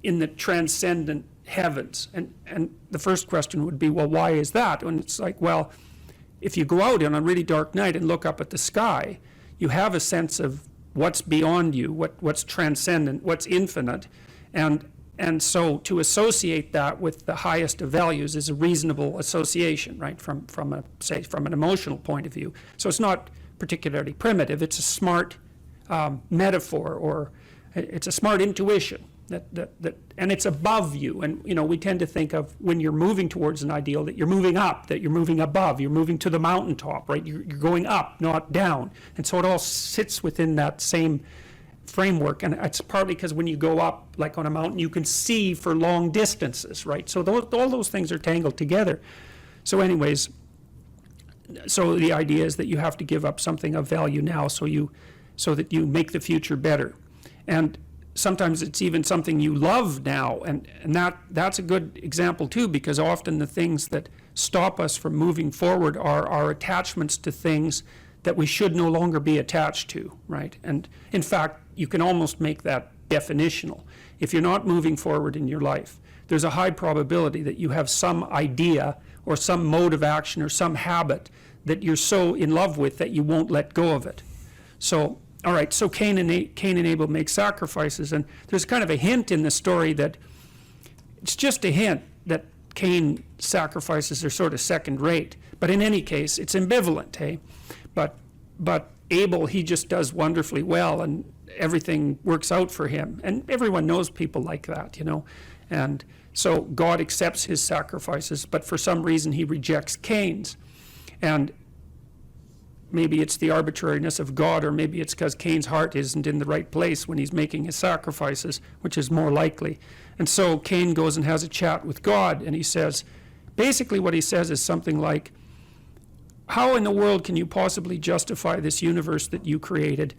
S1: in the transcendent heavens. And the first question would be, well, why is that? And it's like, well, if you go out on a really dark night and look up at the sky, you have a sense of what's beyond you, what's transcendent, what's infinite, and so to associate that with the highest of values is a reasonable association, right? From an emotional point of view. So it's not particularly primitive. It's a smart metaphor, or it's a smart intuition that and it's above you. And you know, we tend to think of when you're moving towards an ideal that you're moving up, that you're moving above, you're moving to the mountaintop, right? You're going up, not down. And so it all sits within that same framework. And it's partly because when you go up, like on a mountain, you can see for long distances, right? So all those things are tangled together. So anyways, so the idea is that you have to give up something of value now so that you make the future better. And sometimes it's even something you love now, and that's a good example too, because often the things that stop us from moving forward are our attachments to things that we should no longer be attached to, right? And in fact, you can almost make that definitional. If you're not moving forward in your life, there's a high probability that you have some idea or some mode of action or some habit that you're so in love with that you won't let go of it. So all right, so Cain and Abel make sacrifices, and there's kind of a hint in the story that it's just a hint that Cain's sacrifices are sort of second rate. But in any case, it's ambivalent, hey? But Abel, he just does wonderfully well, and everything works out for him. And everyone knows people like that, you know? And so God accepts his sacrifices, but for some reason he rejects Cain's. And maybe it's the arbitrariness of God, or maybe it's because Cain's heart isn't in the right place when he's making his sacrifices, which is more likely. And so Cain goes and has a chat with God, and he says, basically what he says is something like, how in the world can you possibly justify this universe that you created?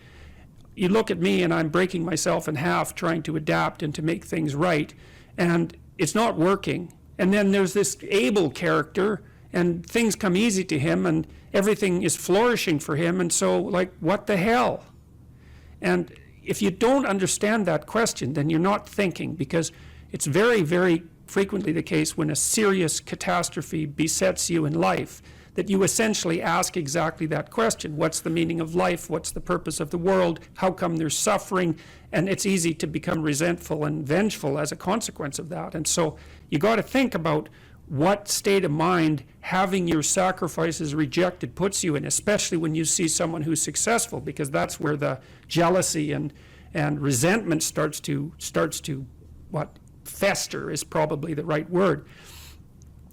S1: You look at me and I'm breaking myself in half trying to adapt and to make things right, and it's not working. And then there's this Abel character, and things come easy to him, and everything is flourishing for him, and so, like, what the hell? And if you don't understand that question, then you're not thinking, because it's very, very frequently the case when a serious catastrophe besets you in life that you essentially ask exactly that question. What's the meaning of life? What's the purpose of the world? How come there's suffering? And it's easy to become resentful and vengeful as a consequence of that. And so you got to think about what state of mind having your sacrifices rejected puts you in, especially when you see someone who's successful, because that's where the jealousy and resentment starts to fester is probably the right word.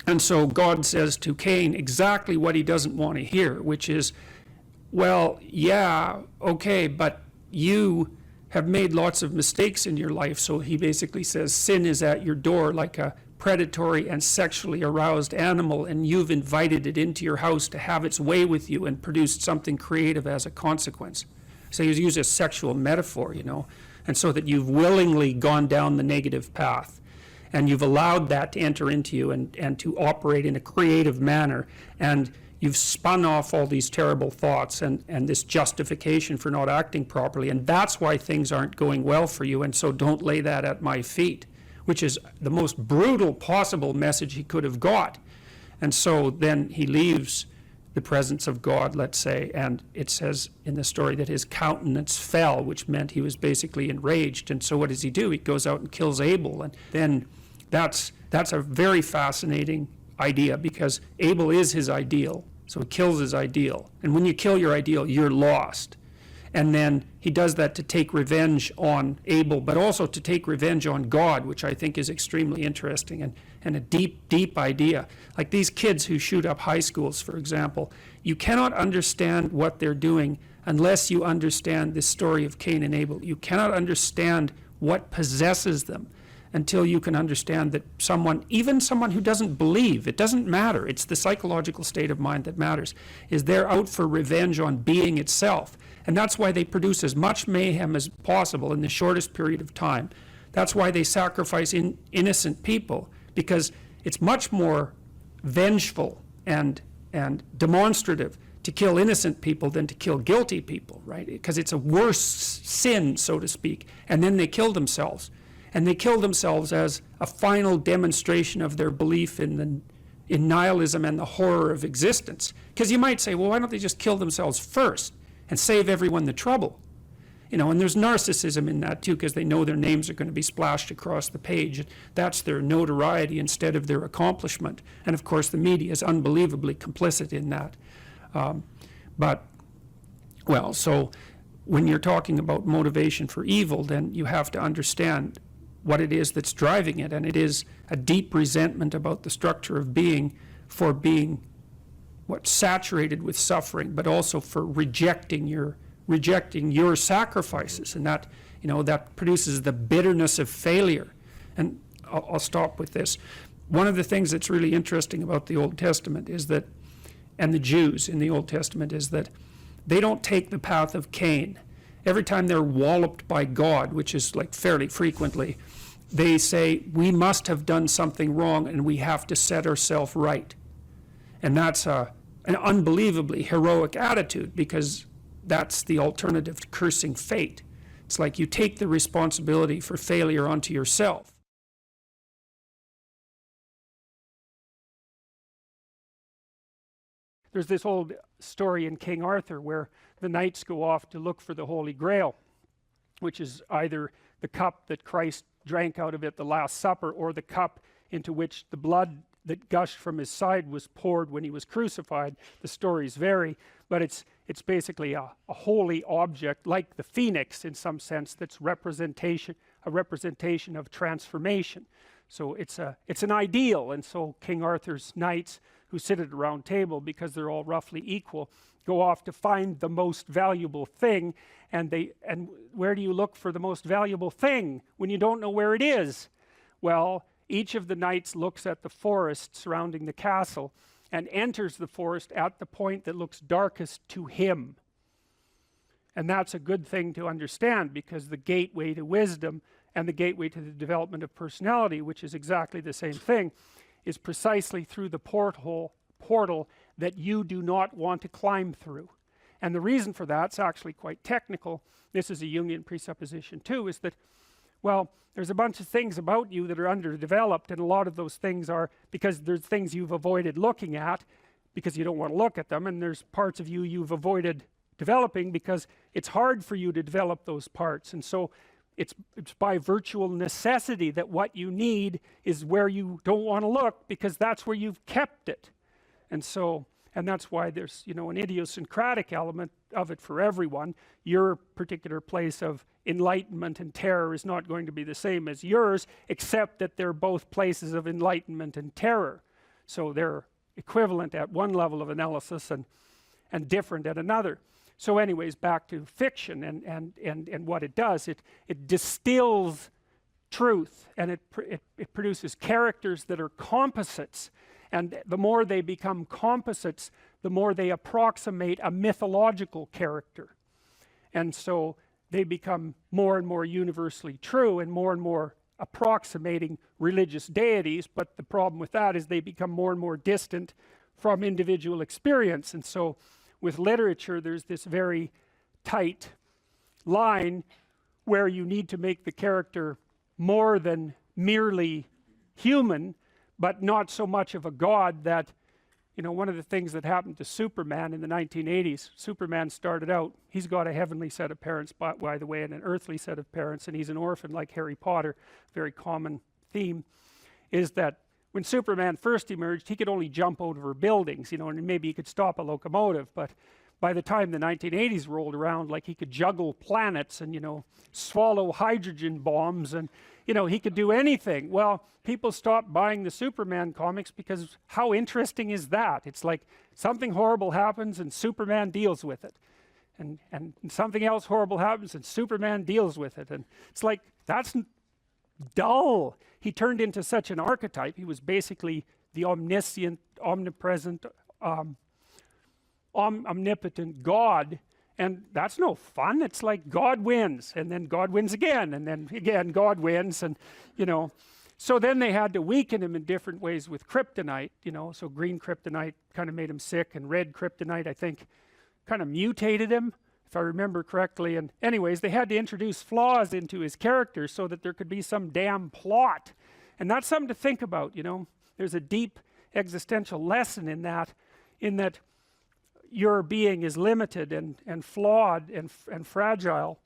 S1: And so God says to Cain exactly what he doesn't want to hear, which is, well, yeah, okay, but you have made lots of mistakes in your life. So he basically says sin is at your door like a predatory and sexually aroused animal, and you've invited it into your house to have its way with you and produced something creative as a consequence. So he's used a sexual metaphor, and so that you've willingly gone down the negative path, and you've allowed that to enter into you and to operate in a creative manner, and you've spun off all these terrible thoughts and this justification for not acting properly, and that's why things aren't going well for you, and so don't lay that at my feet, which is the most brutal possible message he could have got. And so then he leaves the presence of God, let's say, and it says in the story that his countenance fell, which meant he was basically enraged. And so what does he do? He goes out and kills Abel. And then that's a very fascinating idea, because Abel is his ideal. So he kills his ideal. And when you kill your ideal, you're lost. And then he does that to take revenge on Abel, but also to take revenge on God, which I think is extremely interesting and a deep, deep idea. Like these kids who shoot up high schools, for example, you cannot understand what they're doing unless you understand this story of Cain and Abel. You cannot understand what possesses them until you can understand that someone, even someone who doesn't believe, it doesn't matter, it's the psychological state of mind that matters, is they're out for revenge on being itself. And that's why they produce as much mayhem as possible in the shortest period of time. That's why they sacrifice innocent people, because it's much more vengeful and demonstrative to kill innocent people than to kill guilty people, right? Because it's a worse sin, so to speak. And then they kill themselves. And they kill themselves as a final demonstration of their belief in nihilism and the horror of existence. Because you might say, well, why don't they just kill themselves first and save everyone the trouble? And there's narcissism in that too, because they know their names are going to be splashed across the page. That's their notoriety instead of their accomplishment. And of course, the media is unbelievably complicit in that. So when you're talking about motivation for evil, then you have to understand what it is that's driving it, and it is a deep resentment about the structure of being, for being saturated with suffering, but also for rejecting your sacrifices, and that that produces the bitterness of failure. And I'll stop with this. One of the things that's really interesting about the Old Testament is that, and the Jews in the Old Testament, is that they don't take the path of Cain. Every time they're walloped by God, which is like fairly frequently, they say, we must have done something wrong and we have to set ourselves right. And that's an unbelievably heroic attitude, because that's the alternative to cursing fate. It's like you take the responsibility for failure onto yourself.
S2: There's this old story in King Arthur where the knights go off to look for the Holy Grail, which is either the cup that Christ drank out of at the Last Supper, or the cup into which the blood that gushed from his side was poured when he was crucified. The stories vary, but it's basically a holy object, like the phoenix in some sense, that's a representation of transformation. So it's an ideal, and so King Arthur's knights, who sit at a round table because they're all roughly equal, go off to find the most valuable thing, and where do you look for the most valuable thing when you don't know where it is? Well, each of the knights looks at the forest surrounding the castle and enters the forest at the point that looks darkest to him. And that's a good thing to understand, because the gateway to wisdom and the gateway to the development of personality, which is exactly the same thing, is precisely through the portal that you do not want to climb through. And the reason for that's actually quite technical. This is a Jungian presupposition too, is that, well, there's a bunch of things about you that are underdeveloped, and a lot of those things are because there's things you've avoided looking at,
S1: because you don't want to look at them, and there's parts of you you've avoided developing because it's hard for you to develop those parts. And so it's by virtual necessity that what you need is where you don't want to look, because that's where you've kept it. And so, and that's why there's, you know, an idiosyncratic element of it for everyone. Your particular place of enlightenment and terror is not going to be the same as yours, except that they're both places of enlightenment and terror. So they're equivalent at one level of analysis and different at another. So anyways, back to fiction and what it does. It distills truth, and it produces characters that are composites. And the more they become composites, the more they approximate a mythological character. And so they become more and more universally true and more approximating religious deities. But the problem with that is they become more and more distant from individual experience. And so with literature, there's this very tight line where you need to make the character more than merely human, but not so much of a god that, you know, one of the things that happened to Superman in the 1980s, Superman started out, he's got a heavenly set of parents, by the way, and an earthly set of parents, and he's an orphan like Harry Potter. Very common theme is that when Superman first emerged, he could only jump over buildings, you know, and maybe he could stop a locomotive. But by the time the 1980s rolled around, like, he could juggle planets and, you know, swallow hydrogen bombs, and, you know, he could do anything. Well, people stopped buying the Superman comics because how interesting is that? It's like something horrible happens and Superman deals with it. And something else horrible happens and Superman deals with it. And it's like, that's dull. He turned into such an archetype. He was basically the omniscient, omnipresent, omnipotent God, and that's no fun. It's like God wins, and then God wins again, and then again God wins, and, you know, so then they had to weaken him in different ways with kryptonite, you know. So green kryptonite kind of made him sick, and red kryptonite, I think, kind of mutated him, if I remember correctly. And anyways, they had to introduce flaws into his character so that there could be some damn plot. And that's something to think about, you know. There's a deep existential lesson in that your being is limited and flawed and fragile.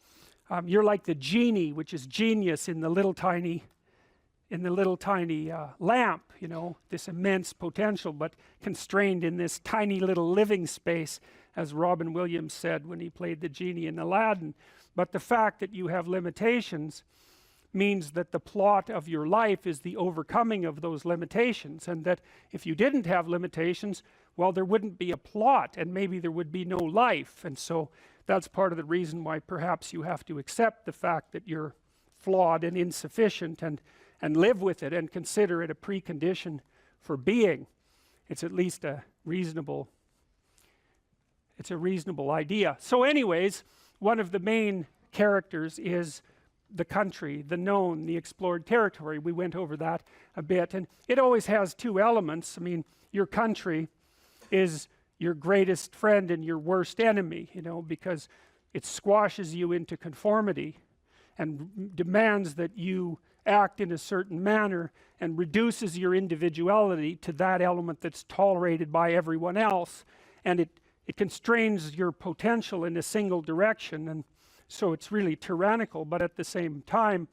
S1: You're like the genie, which is genius in the little tiny lamp, you know, this immense potential, but constrained in this tiny little living space, as Robin Williams said when he played the genie in Aladdin. But the fact that you have limitations means that the plot of your life is the overcoming of those limitations, and that if you didn't have limitations, well, there wouldn't be a plot, and maybe there would be no life. And so that's part of the reason why perhaps you have to accept the fact that you're flawed and insufficient, and live with it and consider it a precondition for being. It's at least a reasonable idea. So anyways, one of the main characters is the country, the known, the explored territory. We went over that a bit, and it always has two elements. I mean, your country is your greatest friend and your worst enemy, you know, because it squashes you into conformity and demands that you act in a certain manner, and reduces your individuality to that element that's tolerated by everyone else, and it constrains your potential in a single direction. And so it's really tyrannical, but at the same time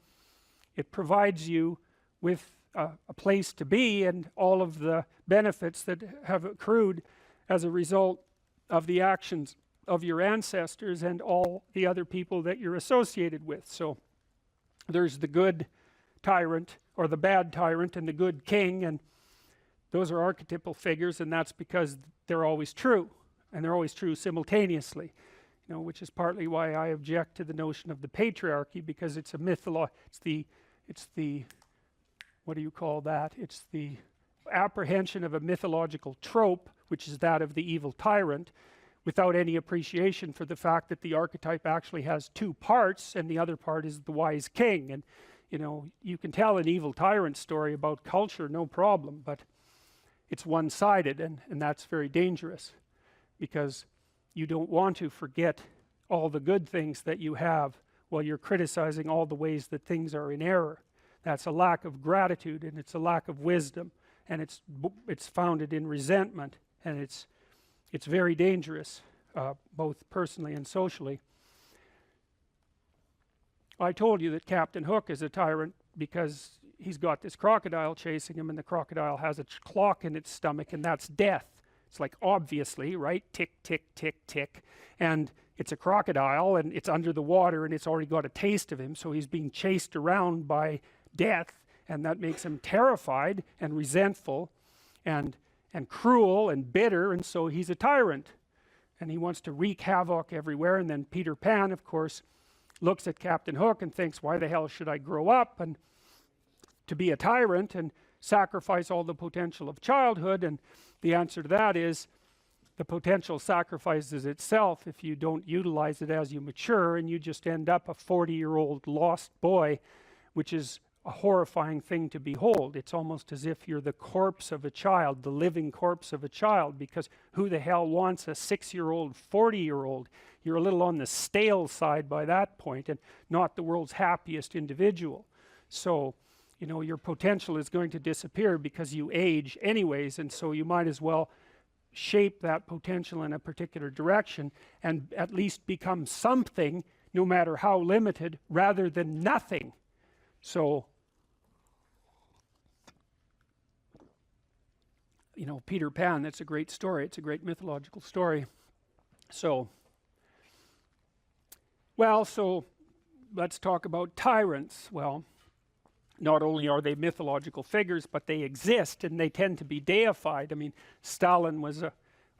S1: it provides you with a place to be and all of the benefits that have accrued as a result of the actions of your ancestors and all the other people that you're associated with. So there's the good tyrant or the bad tyrant and the good king, and those are archetypal figures, and that's because they're always true, and they're always true simultaneously, you know, which is partly why I object to the notion of the patriarchy, because it's a it's the what do you call that? It's the apprehension of a mythological trope, which is that of the evil tyrant, without any appreciation for the fact that the archetype actually has two parts, and the other part is the wise king. And, you know, you can tell an evil tyrant story about culture, no problem, but it's one-sided, and that's very dangerous, because you don't want to forget all the good things that you have while you're criticizing all the ways that things are in error. That's a lack of gratitude, and it's a lack of wisdom, and it's founded in resentment and it's very dangerous, both personally and socially. I told you that Captain Hook is a tyrant because he's got this crocodile chasing him, and the crocodile has a clock in its stomach, and that's death. It's like, obviously, right? Tick, tick, tick, tick. And it's a crocodile, and it's under the water, and it's already got a taste of him, so he's being chased around by death, and that makes him terrified and resentful and cruel and bitter, and so he's a tyrant. And he wants to wreak havoc everywhere. And then Peter Pan, of course, looks at Captain Hook and thinks, why the hell should I grow up and to be a tyrant and sacrifice all the potential of childhood? And the answer to that is, the potential sacrifices itself if you don't utilize it as you mature, and you just end up a 40-year-old lost boy, which is a horrifying thing to behold. It's almost as if you're the corpse of a child, the living corpse of a child, because who the hell wants a 6-year-old, 40-year-old? You're a little on the stale side by that point, and not the world's happiest individual. So, you know, your potential is going to disappear because you age anyways, and so you might as well shape that potential in a particular direction and at least become something, no matter how limited, rather than nothing. So, you know, Peter Pan, that's a great story. It's a great mythological story. So, well, so let's talk about tyrants. Well, not only are they mythological figures, but they exist, and they tend to be deified. I mean, Stalin was,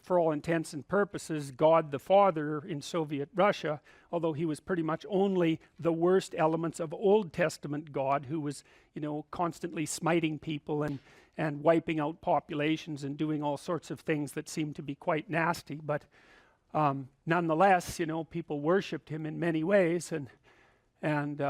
S1: for all intents and purposes, God the Father in Soviet Russia, although he was pretty much only the worst elements of Old Testament God, who was, you know, constantly smiting people and wiping out populations and doing all sorts of things that seemed to be quite nasty. But nonetheless, you know, people worshipped him in many ways, and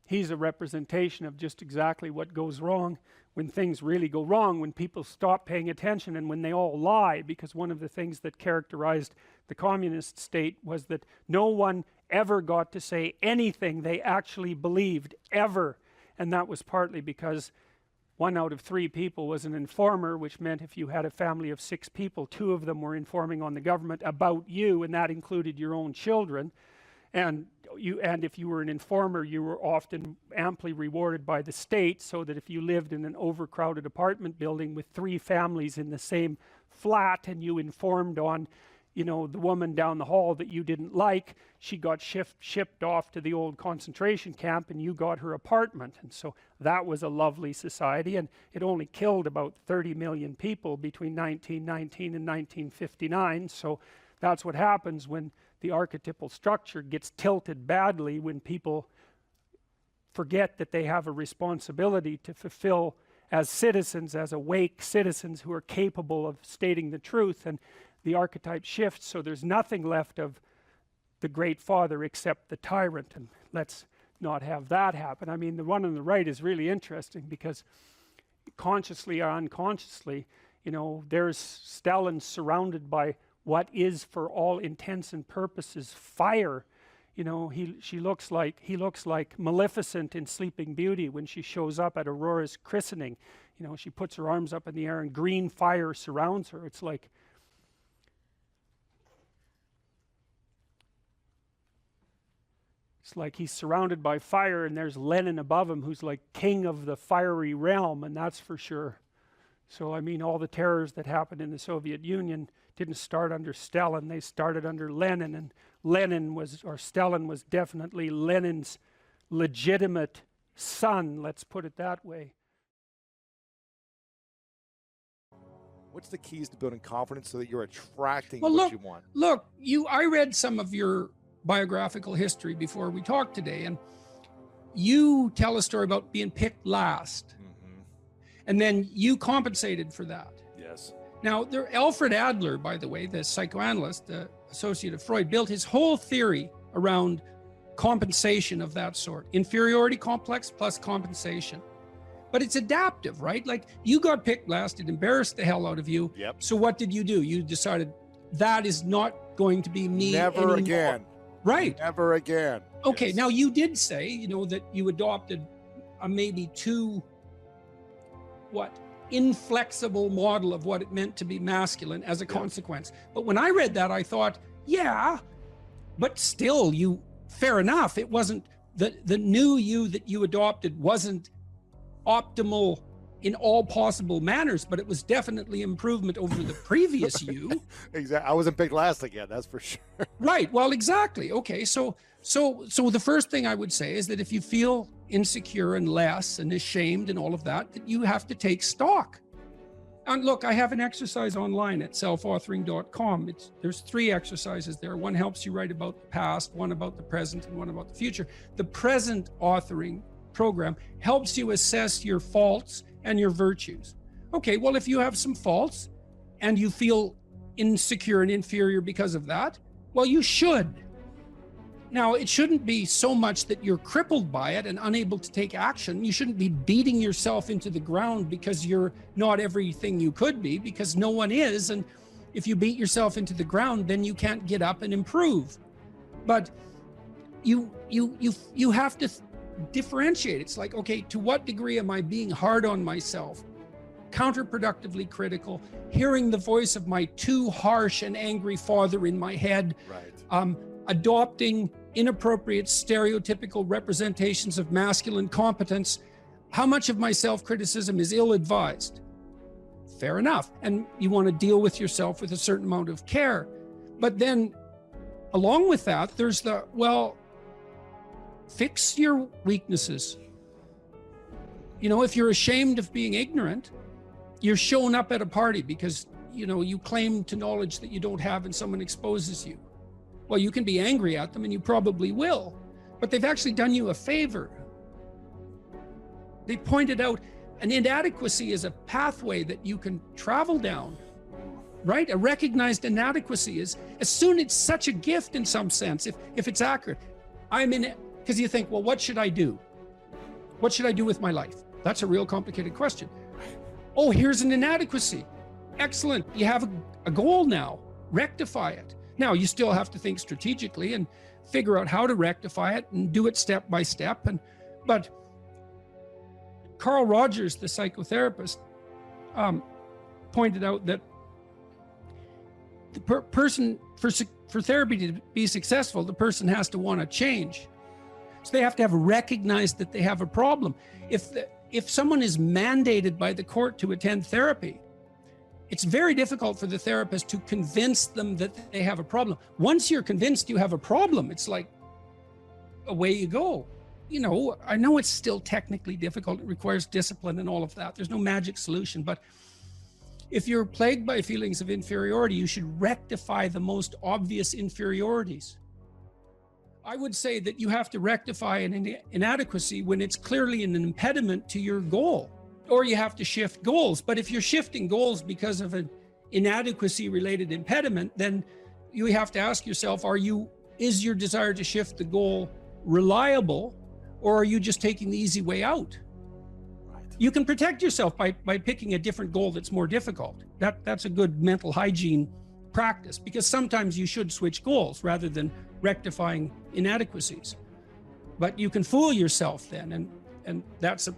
S1: he's a representation of just exactly what goes wrong when things really go wrong, when people stop paying attention and when they all lie. Because one of the things that characterized the communist state was that no one ever got to say anything they actually believed, ever. And that was partly because 1 out of 3 people was an informer, which meant if you had a family of 6 people, 2 of them were informing on the government about you, and that included your own children. And if you were an informer, you were often amply rewarded by the state, so that if you lived in an overcrowded apartment building with 3 families in the same flat, and you informed on, you know, the woman down the hall that you didn't like, she got shipped off to the old concentration camp, and you got her apartment. And so that was a lovely society, and it only killed about 30 million people between 1919 and 1959. So that's what happens when the archetypal structure gets tilted badly, when people forget that they have a responsibility to fulfill as citizens, as awake citizens who are capable of stating the truth, and the archetype shifts, so there's nothing left of the great father except the tyrant. And let's not have that happen. I mean, the one on the right is really interesting, because consciously or unconsciously, you know, there's Stalin surrounded by what is, for all intents and purposes, fire. You know, he looks like Maleficent in Sleeping Beauty when she shows up at Aurora's christening. You know, she puts her arms up in the air and green fire surrounds her. It's like he's surrounded by fire, and there's Lenin above him, who's like king of the fiery realm, and that's for sure. So I mean, all the terrors that happened in the Soviet Union didn't start under Stalin, they started under Lenin, and Stalin was definitely Lenin's legitimate son, let's put it that way.
S3: What's the keys to building confidence so that you're attracting what you want?
S4: Look, I read some of your biographical history before we talked today, and you tell a story about being picked last, and then you compensated for that.
S3: Yes.
S4: Now, Alfred Adler, by the way, the psychoanalyst, the associate of Freud, built his whole theory around compensation of that sort. Inferiority complex plus compensation. But it's adaptive, right? Like, you got picked last, it embarrassed the hell out of you.
S3: Yep.
S4: So what did you do? You decided that is not going to be me
S3: Never
S4: anymore.
S3: again.
S4: Right.
S3: Never again.
S4: Okay,
S3: Yes.
S4: now you did say, you know, that you adopted maybe 2, inflexible model of what it meant to be masculine as a consequence. But when I read that, I thought, yeah, but still, fair enough. It wasn't, the new you that you adopted wasn't optimal in all possible manners, but it was definitely improvement over the previous you.
S3: Exactly. I wasn't picked last again, that's for sure.
S4: Right. Well, exactly. Okay. So the first thing I would say is that if you feel insecure and less and ashamed and all of that, that you have to take stock. And look, I have an exercise online at selfauthoring.com. There's 3 exercises there. One helps you write about the past, one about the present, and one about the future. The present authoring program helps you assess your faults and your virtues. Okay, well, if you have some faults and you feel insecure and inferior because of that, well, you should. Now, it shouldn't be so much that you're crippled by it and unable to take action. You shouldn't be beating yourself into the ground because you're not everything you could be, because no one is. And if you beat yourself into the ground, then you can't get up and improve. But you have to differentiate. It's like, okay, to what degree am I being hard on myself, counterproductively critical, hearing the voice of my too harsh and angry father in my head,
S3: Right.
S4: Adopting inappropriate stereotypical representations of masculine competence? How much of my self-criticism is ill-advised? Fair enough. And you want to deal with yourself with a certain amount of care. But then along with that, there's fix your weaknesses. If you're ashamed of being ignorant, you're showing up at a party because, you claim to knowledge that you don't have and someone exposes you. Well, you can be angry at them, and you probably will, but they've actually done you a favor. They pointed out an inadequacy is a pathway that you can travel down, right? A recognized inadequacy is, it's such a gift in some sense, if it's accurate. Because you think, well, what should I do? What should I do with my life? That's a real complicated question. Oh, here's an inadequacy. Excellent. You have a goal now. Rectify it. Now, you still have to think strategically and figure out how to rectify it and do it step by step. But Carl Rogers, the psychotherapist, pointed out that the person, for therapy to be successful, the person has to want to change. So they have to have recognized that they have a problem. If someone is mandated by the court to attend therapy, it's very difficult for the therapist to convince them that they have a problem. Once you're convinced you have a problem, it's like, away you go. I know it's still technically difficult. It requires discipline and all of that. There's no magic solution. But if you're plagued by feelings of inferiority, you should rectify the most obvious inferiorities. I would say that you have to rectify an inadequacy when it's clearly an impediment to your goal. Or you have to shift goals. But if you're shifting goals because of an inadequacy related impediment, then you have to ask yourself, is your desire to shift the goal reliable, or are you just taking the easy way out?
S3: Right.
S4: You can protect yourself by picking a different goal that's more difficult. That's a good mental hygiene practice, because sometimes you should switch goals rather than rectifying inadequacies. But you can fool yourself then, and that's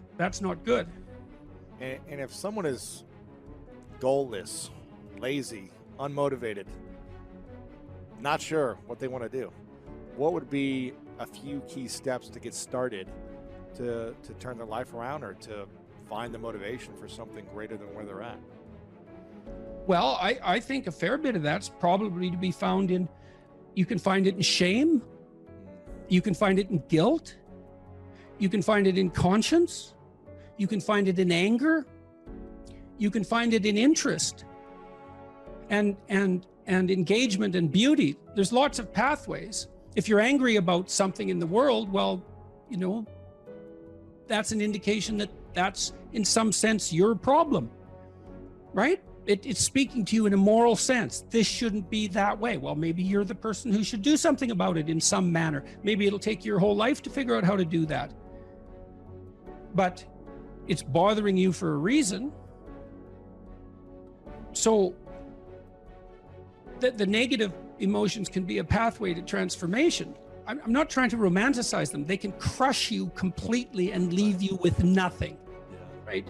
S4: not good.
S3: And if someone is goalless, lazy, unmotivated, not sure what they want to do, what would be a few key steps to get started to turn their life around, or to find the motivation for something greater than where they're at?
S4: Well, I think a fair bit of that's probably to be found you can find it in shame, you can find it in guilt, you can find it in conscience, you can find it in anger, you can find it in interest and engagement and beauty. There's lots of pathways. If you're angry about something in the world, well, that's an indication that that's in some sense your problem, right? It's speaking to you in a moral sense. This shouldn't be that way. Well, maybe you're the person who should do something about it in some manner. Maybe it'll take your whole life to figure out how to do that. But it's bothering you for a reason. So the negative emotions can be a pathway to transformation. I'm not trying to romanticize them. They can crush you completely and leave you with nothing, right?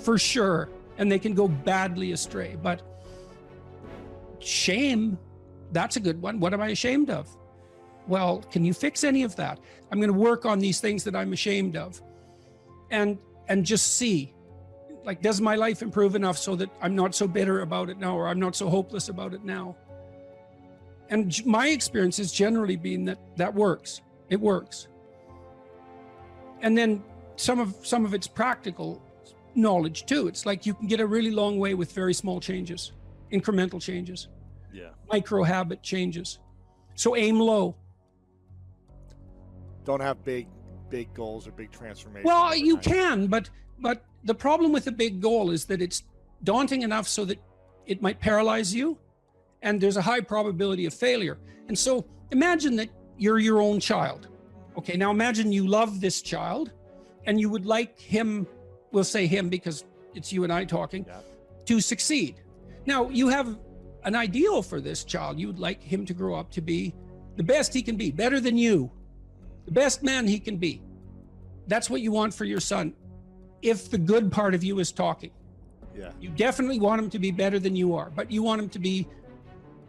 S4: for sure, and they can go badly astray. But shame, that's a good one. What am I ashamed of? Well, can you fix any of that? I'm going to work on these things that I'm ashamed of, and just see, like, does my life improve enough so that I'm not so bitter about it now, or I'm not so hopeless about it now? And my experience has generally been that works. It works. And then some of it's practical knowledge too. It's like you can get a really long way with very small changes, incremental changes, micro habit changes. So aim low.
S3: Don't have big goals or big transformations.
S4: Well, you can, but the problem with a big goal is that it's daunting enough so that it might paralyze you, and there's a high probability of failure. And so imagine that you're your own child. Okay, now imagine you love this child and you would like him, we'll say him because it's you and I talking, to succeed. Now you have an ideal for this child. You would like him to grow up to be the best he can be, better than you, the best man he can be. That's what you want for your son. If the good part of you is talking, you definitely want him to be better than you are, but you want him to be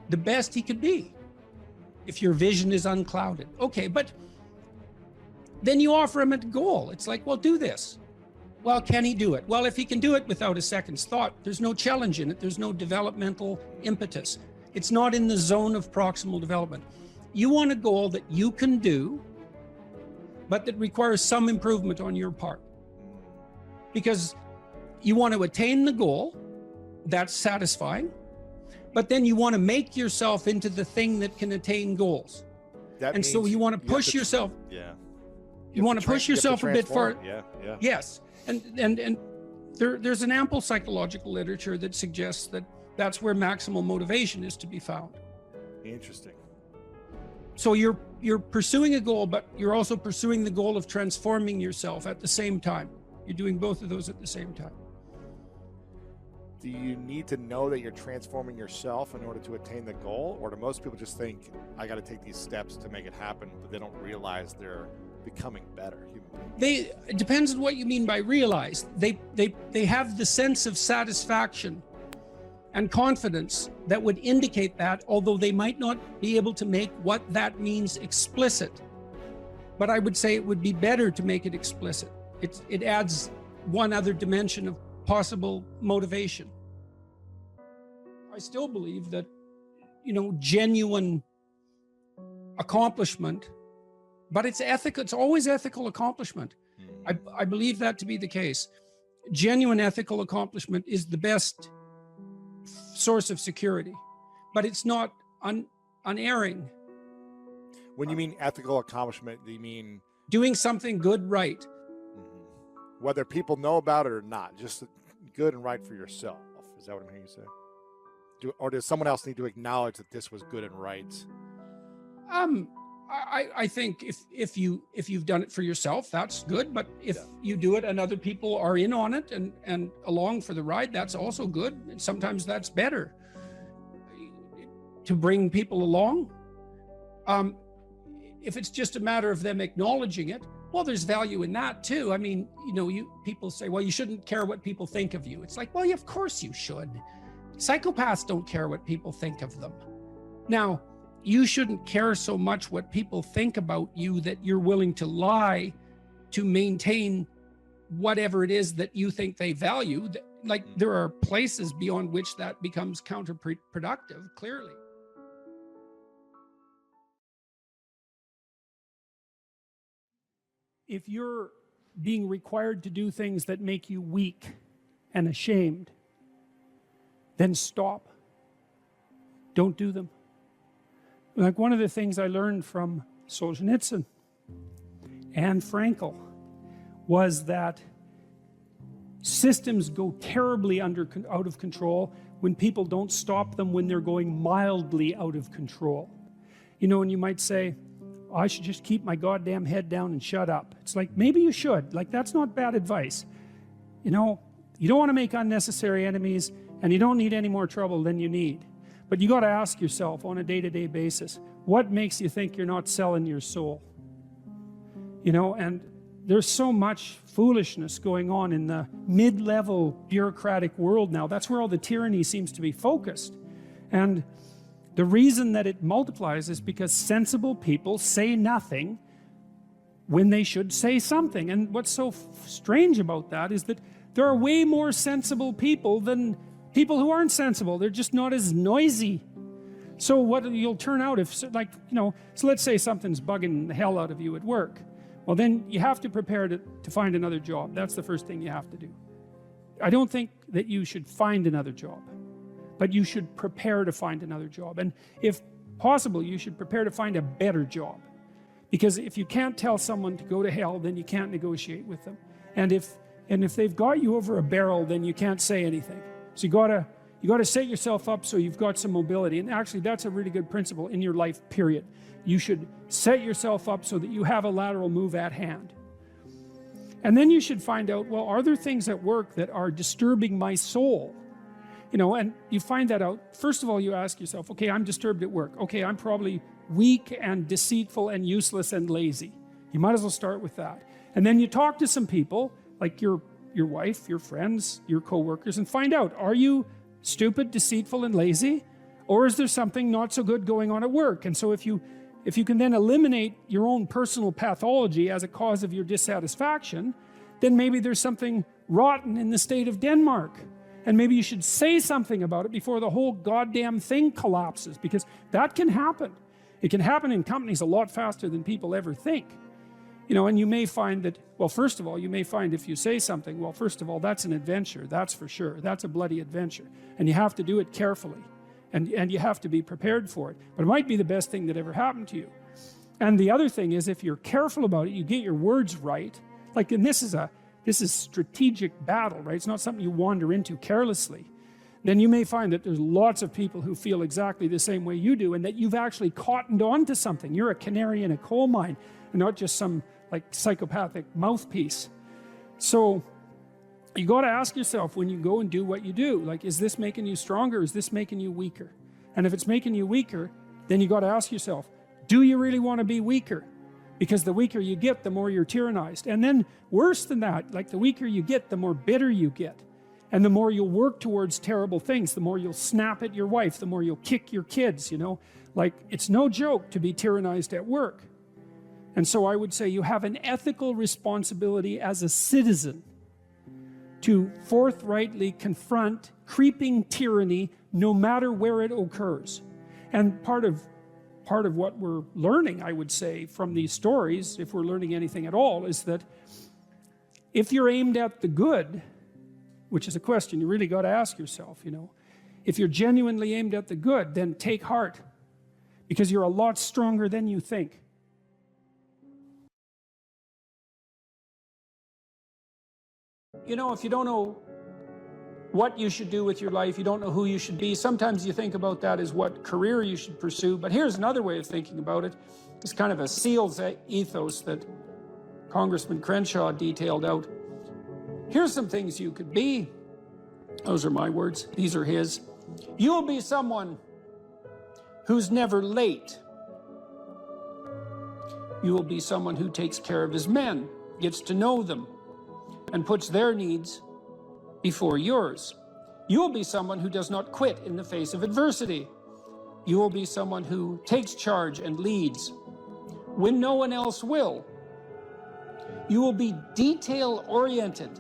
S4: the best he could be if your vision is unclouded. Okay, but then you offer him a goal. It's like, well, do this. Well, can he do it? Well, if he can do it without a second's thought, there's no challenge in it. There's no developmental impetus. It's not in the zone of proximal development. You want a goal that you can do, but that requires some improvement on your part. Because you want to attain the goal, that's satisfying, but then you want to make yourself into the thing that can attain goals. And so you want to push yourself. You want to push yourself a bit far. Yes. And there's an ample psychological literature that suggests that that's where maximal motivation is to be found.
S3: Interesting.
S4: So you're pursuing a goal, but you're also pursuing the goal of transforming yourself at the same time. You're doing both of those at the same time.
S3: Do you need to know that you're transforming yourself in order to attain the goal? Or do most people just think, I got to take these steps to make it happen, but they don't realize they're becoming better human beings?
S4: It depends on what you mean by realize. They have the sense of satisfaction and confidence that would indicate that, although they might not be able to make what that means explicit. But I would say it would be better to make it explicit. It adds one other dimension of possible motivation. I still believe that, genuine accomplishment, but it's ethical. It's always ethical accomplishment. I believe that to be the case. Genuine ethical accomplishment is the best source of security, but it's not unerring.
S3: When you mean ethical accomplishment, do you mean
S4: doing something good, right?
S3: Whether people know about it or not, just good and right for yourself. Is that what I'm hearing you say? Or does someone else need to acknowledge that this was good and right?
S4: I think if you've done it for yourself, that's good. But if you do it and other people are in on it and along for the ride, that's also good. And sometimes that's better to bring people along. If it's just a matter of them acknowledging it, well, there's value in that too. I mean, people say, well, you shouldn't care what people think of you. It's like, well, yeah, of course you should. Psychopaths don't care what people think of them. Now, you shouldn't care so much what people think about you that you're willing to lie to maintain whatever it is that you think they value. Like, there are places beyond which that becomes counterproductive, clearly.
S1: If you're being required to do things that make you weak and ashamed, then stop. Don't do them. Like, one of the things I learned from Solzhenitsyn and Frankl was that systems go terribly out of control when people don't stop them when they're going mildly out of control. And you might say, I should just keep my goddamn head down and shut up. It's like, maybe you should. Like, that's not bad advice. You don't want to make unnecessary enemies, and you don't need any more trouble than you need. But you got to ask yourself on a day-to-day basis, what makes you think you're not selling your soul? And there's so much foolishness going on in the mid-level bureaucratic world now. That's where all the tyranny seems to be focused. And the reason that it multiplies is because sensible people say nothing when they should say something. And what's so strange about that is that there are way more sensible people than people who aren't sensible. They're just not as noisy. So what you'll turn out if, like, you know, so let's say something's bugging the hell out of you at work. Well, then you have to prepare to find another job. That's the first thing you have to do. I don't think that you should find another job, but you should prepare to find another job. And if possible, you should prepare to find a better job. Because if you can't tell someone to go to hell, then you can't negotiate with them. And if they've got you over a barrel, then you can't say anything. So you gotta set yourself up so you've got some mobility. And actually, that's a really good principle in your life, period. You should set yourself up so that you have a lateral move at hand. And then you should find out, well, are there things at work that are disturbing my soul? You know, and you find that out. First of all, you ask yourself, okay, I'm disturbed at work. Okay, I'm probably weak and deceitful and useless and lazy. You might as well start with that. And then you talk to some people, like your wife, your friends, your co-workers, and find out, are you stupid, deceitful, and lazy? Or is there something not so good going on at work? And so if you can then eliminate your own personal pathology as a cause of your dissatisfaction, then maybe there's something rotten in the state of Denmark. And maybe you should say something about it before the whole goddamn thing collapses, because that can happen. It can happen in companies a lot faster than people ever think. You know, and you may find that, well, first of all, you may find if you say something, well, first of all, that's an adventure, that's for sure. That's a bloody adventure. And you have to do it carefully. And you have to be prepared for it. But it might be the best thing that ever happened to you. And the other thing is, if you're careful about it, you get your words right. Like, and this is strategic battle, right? It's not something you wander into carelessly. Then you may find that there's lots of people who feel exactly the same way you do, and that you've actually cottoned on to something. You're a canary in a coal mine, and not just some like psychopathic mouthpiece. So you got to ask yourself when you go and do what you do, like, is this making you stronger? Is this making you weaker? And if it's making you weaker, then you got to ask yourself, do you really want to be weaker? Because the weaker you get, the more you're tyrannized. And then worse than that, like the weaker you get, the more bitter you get. And the more you'll work towards terrible things, the more you'll snap at your wife, the more you'll kick your kids, you know. Like, it's no joke to be tyrannized at work. And so I would say you have an ethical responsibility as a citizen to forthrightly confront creeping tyranny no matter where it occurs. And part of what we're learning, I would say, from these stories, if we're learning anything at all, is that if you're aimed at the good, which is a question you really got to ask yourself, you know, if you're genuinely aimed at the good, then take heart, because you're a lot stronger than you think. You know, if you don't know what you should do with your life, you don't know who you should be, sometimes you think about that as what career you should pursue. But here's another way of thinking about it. It's kind of a SEAL's ethos that Congressman Crenshaw detailed out. Here's some things you could be. Those are my words. These are his. You'll be someone who's never late. You will be someone who takes care of his men, gets to know them, and puts their needs before yours. You will be someone who does not quit in the face of adversity. You will be someone who takes charge and leads when no one else will. You will be detail-oriented,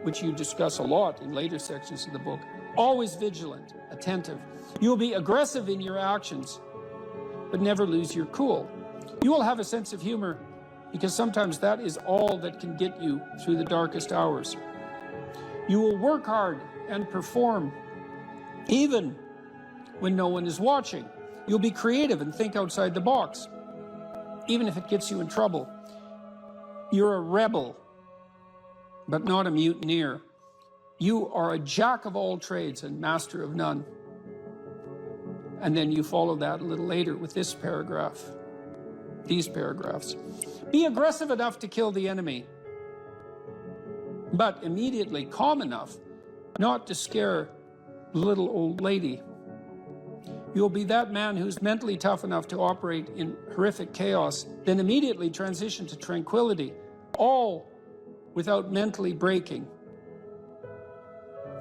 S1: which you discuss a lot in later sections of the book, always vigilant, attentive. You will be aggressive in your actions, but never lose your cool. You will have a sense of humor, because sometimes that is all that can get you through the darkest hours. You will work hard and perform, even when no one is watching. You'll be creative and think outside the box, even if it gets you in trouble. You're a rebel, but not a mutineer. You are a jack of all trades and master of none. And then you follow that a little later with this paragraph, these paragraphs. Be aggressive enough to kill the enemy, but immediately calm enough not to scare the little old lady. You'll be that man who's mentally tough enough to operate in horrific chaos, then immediately transition to tranquility,
S4: all without mentally breaking,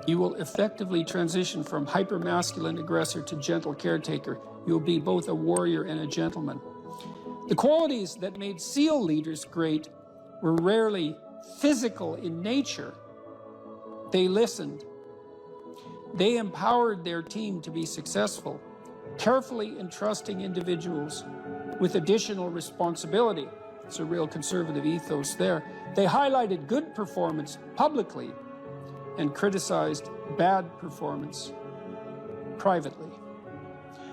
S4: you will effectively transition from hyper-masculine aggressor to gentle caretaker. You'll be both a warrior and a gentleman. The qualities that made SEAL leaders great were rarely physical in nature. They listened. They empowered their team to be successful, carefully entrusting individuals with additional responsibility. It's a real conservative ethos there. They highlighted good performance publicly and criticized bad performance privately.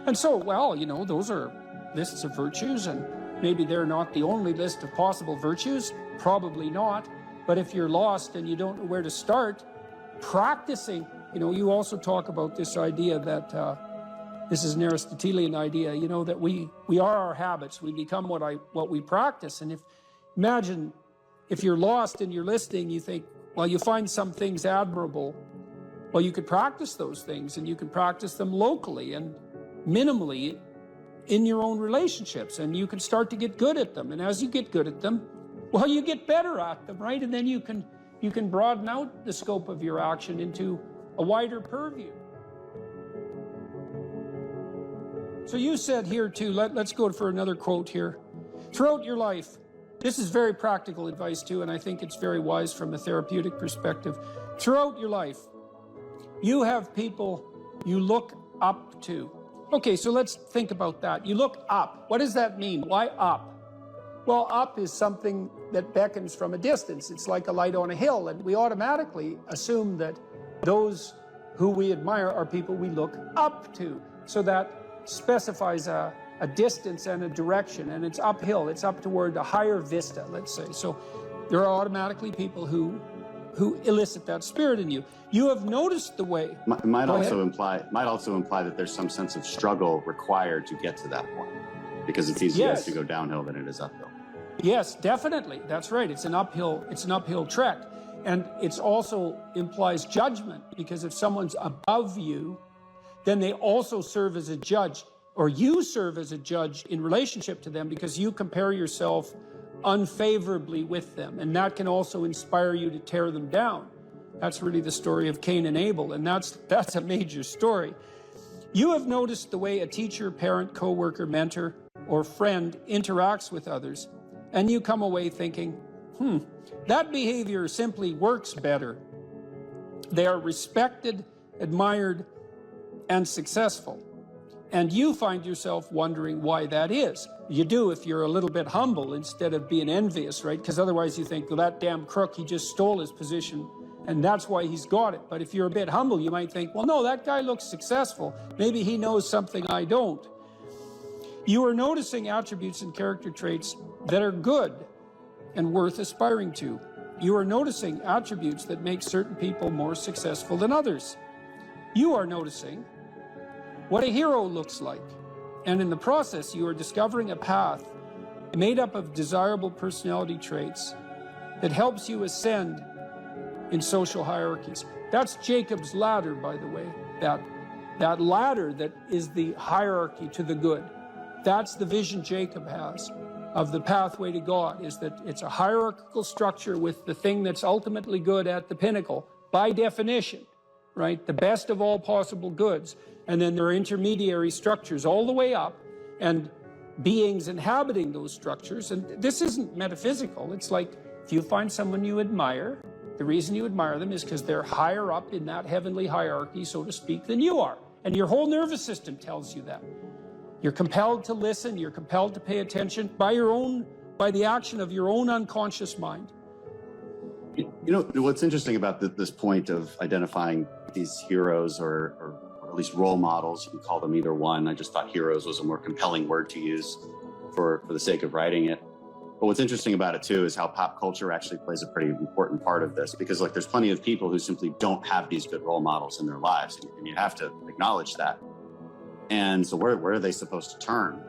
S4: And so, well, you know, those are lists of virtues, and maybe they're not the only list of possible virtues, probably not. But if you're lost and you don't know where to start, practicing, you know, you also talk about this idea that, this is an Aristotelian idea, you know, that we are our habits. We become what we practice. And imagine if you're lost and you're listening, you think, well, you find some things admirable. Well, you could practice those things, and you can practice them locally and minimally in your own relationships, and you can start to get good at them. And as you get good at them, well, you get better at them, right? And then you can broaden out the scope of your action into a wider purview. So you said here too, let's go for another quote here. Throughout your life, this is very practical advice too, and I think it's very wise from a therapeutic perspective. Throughout your life, you have people you look up to. Okay, so let's think about that. You look up. What does that mean? Why up? Well, up is something that beckons from a distance. It's like a light on a hill, and we automatically assume that those who we admire are people we look up to. So that specifies a distance and a direction, and it's uphill. It's up toward a higher vista, let's say. So there are automatically people who elicit that spirit in you. You have noticed the way.
S5: It might also imply that there's some sense of struggle required to get to that point, because it's easier to go downhill than it is uphill.
S4: Yes, definitely. That's right. It's an uphill trek. And it also implies judgment, because if someone's above you, then they also serve as a judge, or you serve as a judge in relationship to them, because you compare yourself unfavorably with them. And that can also inspire you to tear them down. That's really the story of Cain and Abel, and that's a major story. You have noticed the way a teacher, parent, coworker, mentor, or friend interacts with others, and you come away thinking, that behavior simply works better. They are respected, admired, and successful. And you find yourself wondering why that is. You do if you're a little bit humble instead of being envious, right? Because otherwise you think, well, that damn crook, he just stole his position, and that's why he's got it. But if you're a bit humble, you might think, well, no, that guy looks successful. Maybe he knows something I don't. You are noticing attributes and character traits that are good and worth aspiring to. You are noticing attributes that make certain people more successful than others. You are noticing what a hero looks like. And in the process, you are discovering a path made up of desirable personality traits that helps you ascend in social hierarchies. That's Jacob's ladder, by the way. That ladder that is the hierarchy to the good. That's the vision Jacob has of the pathway to God, is that it's a hierarchical structure with the thing that's ultimately good at the pinnacle, by definition, right? The best of all possible goods. And then there are intermediary structures all the way up, and beings inhabiting those structures. And this isn't metaphysical. It's like if you find someone you admire, the reason you admire them is because they're higher up in that heavenly hierarchy, so to speak, than you are. And your whole nervous system tells you that. You're compelled to listen, you're compelled to pay attention by the action of your own unconscious mind.
S5: You know, what's interesting about this point of identifying these heroes or at least role models, you can call them either one. I just thought heroes was a more compelling word to use for the sake of writing it. But what's interesting about it too is how pop culture actually plays a pretty important part of this, because like there's plenty of people who simply don't have these good role models in their lives, and you have to acknowledge that. And so where are they supposed to turn?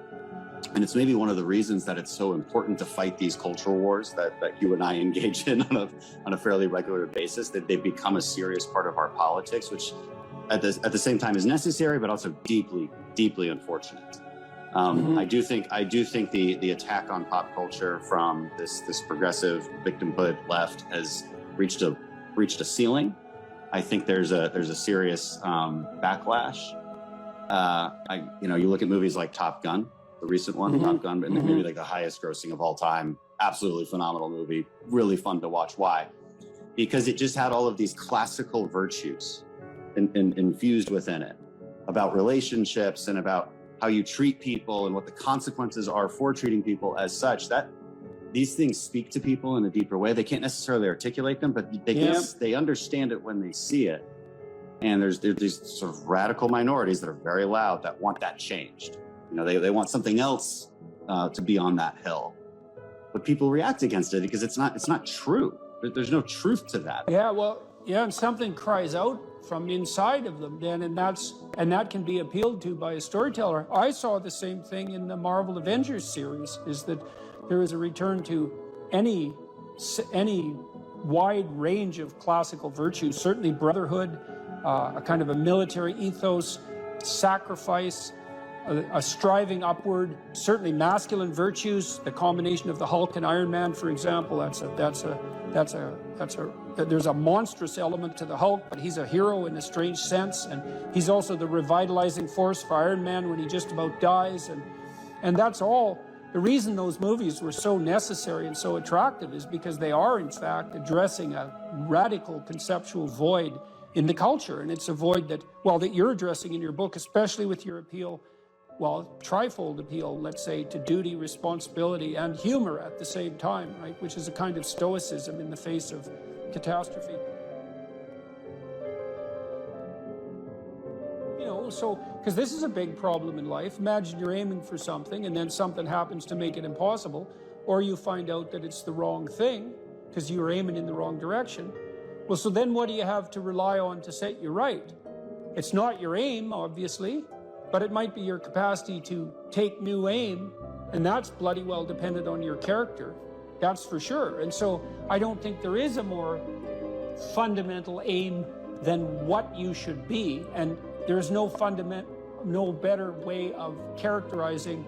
S5: And it's maybe one of the reasons that it's so important to fight these cultural wars that you and I engage in on a fairly regular basis, that they become a serious part of our politics, which at the same time is necessary, but also deeply, deeply unfortunate. I do think the attack on pop culture from this progressive victimhood left has reached a ceiling. I think there's a serious backlash. You look at movies like Top Gun, the recent one, Top Gun, and maybe like the highest grossing of all time. Absolutely phenomenal movie, really fun to watch. Why? Because it just had all of these classical virtues infused within it about relationships and about how you treat people and what the consequences are for treating people as such. That these things speak to people in a deeper way. They can't necessarily articulate them, but they understand it when they see it. And there's these sort of radical minorities that are very loud that want that changed. They want something else to be on that hill. But people react against it because it's not true. There's no truth to that.
S4: And something cries out from inside of them then, and that can be appealed to by a storyteller. I saw the same thing in the Marvel Avengers series, is that there is a return to any wide range of classical virtues, certainly brotherhood, a kind of a military ethos, sacrifice, a striving upward, certainly masculine virtues, the combination of the Hulk and Iron Man, for example. There's a monstrous element to the Hulk, but he's a hero in a strange sense, and he's also the revitalizing force for Iron Man when he just about dies, and that's all. The reason those movies were so necessary and so attractive is because they are, in fact, addressing a radical conceptual void in the culture, and it's a void that you're addressing in your book, especially with your appeal, trifold appeal, let's say, to duty, responsibility, and humor at the same time, right? Which is a kind of stoicism in the face of catastrophe. Because this is a big problem in life. Imagine you're aiming for something and then something happens to make it impossible, or you find out that it's the wrong thing because you were aiming in the wrong direction. Well, so then what do you have to rely on to set you right? It's not your aim, obviously, but it might be your capacity to take new aim, and that's bloody well dependent on your character. That's for sure. And so I don't think there is a more fundamental aim than what you should be, and there's no better way of characterizing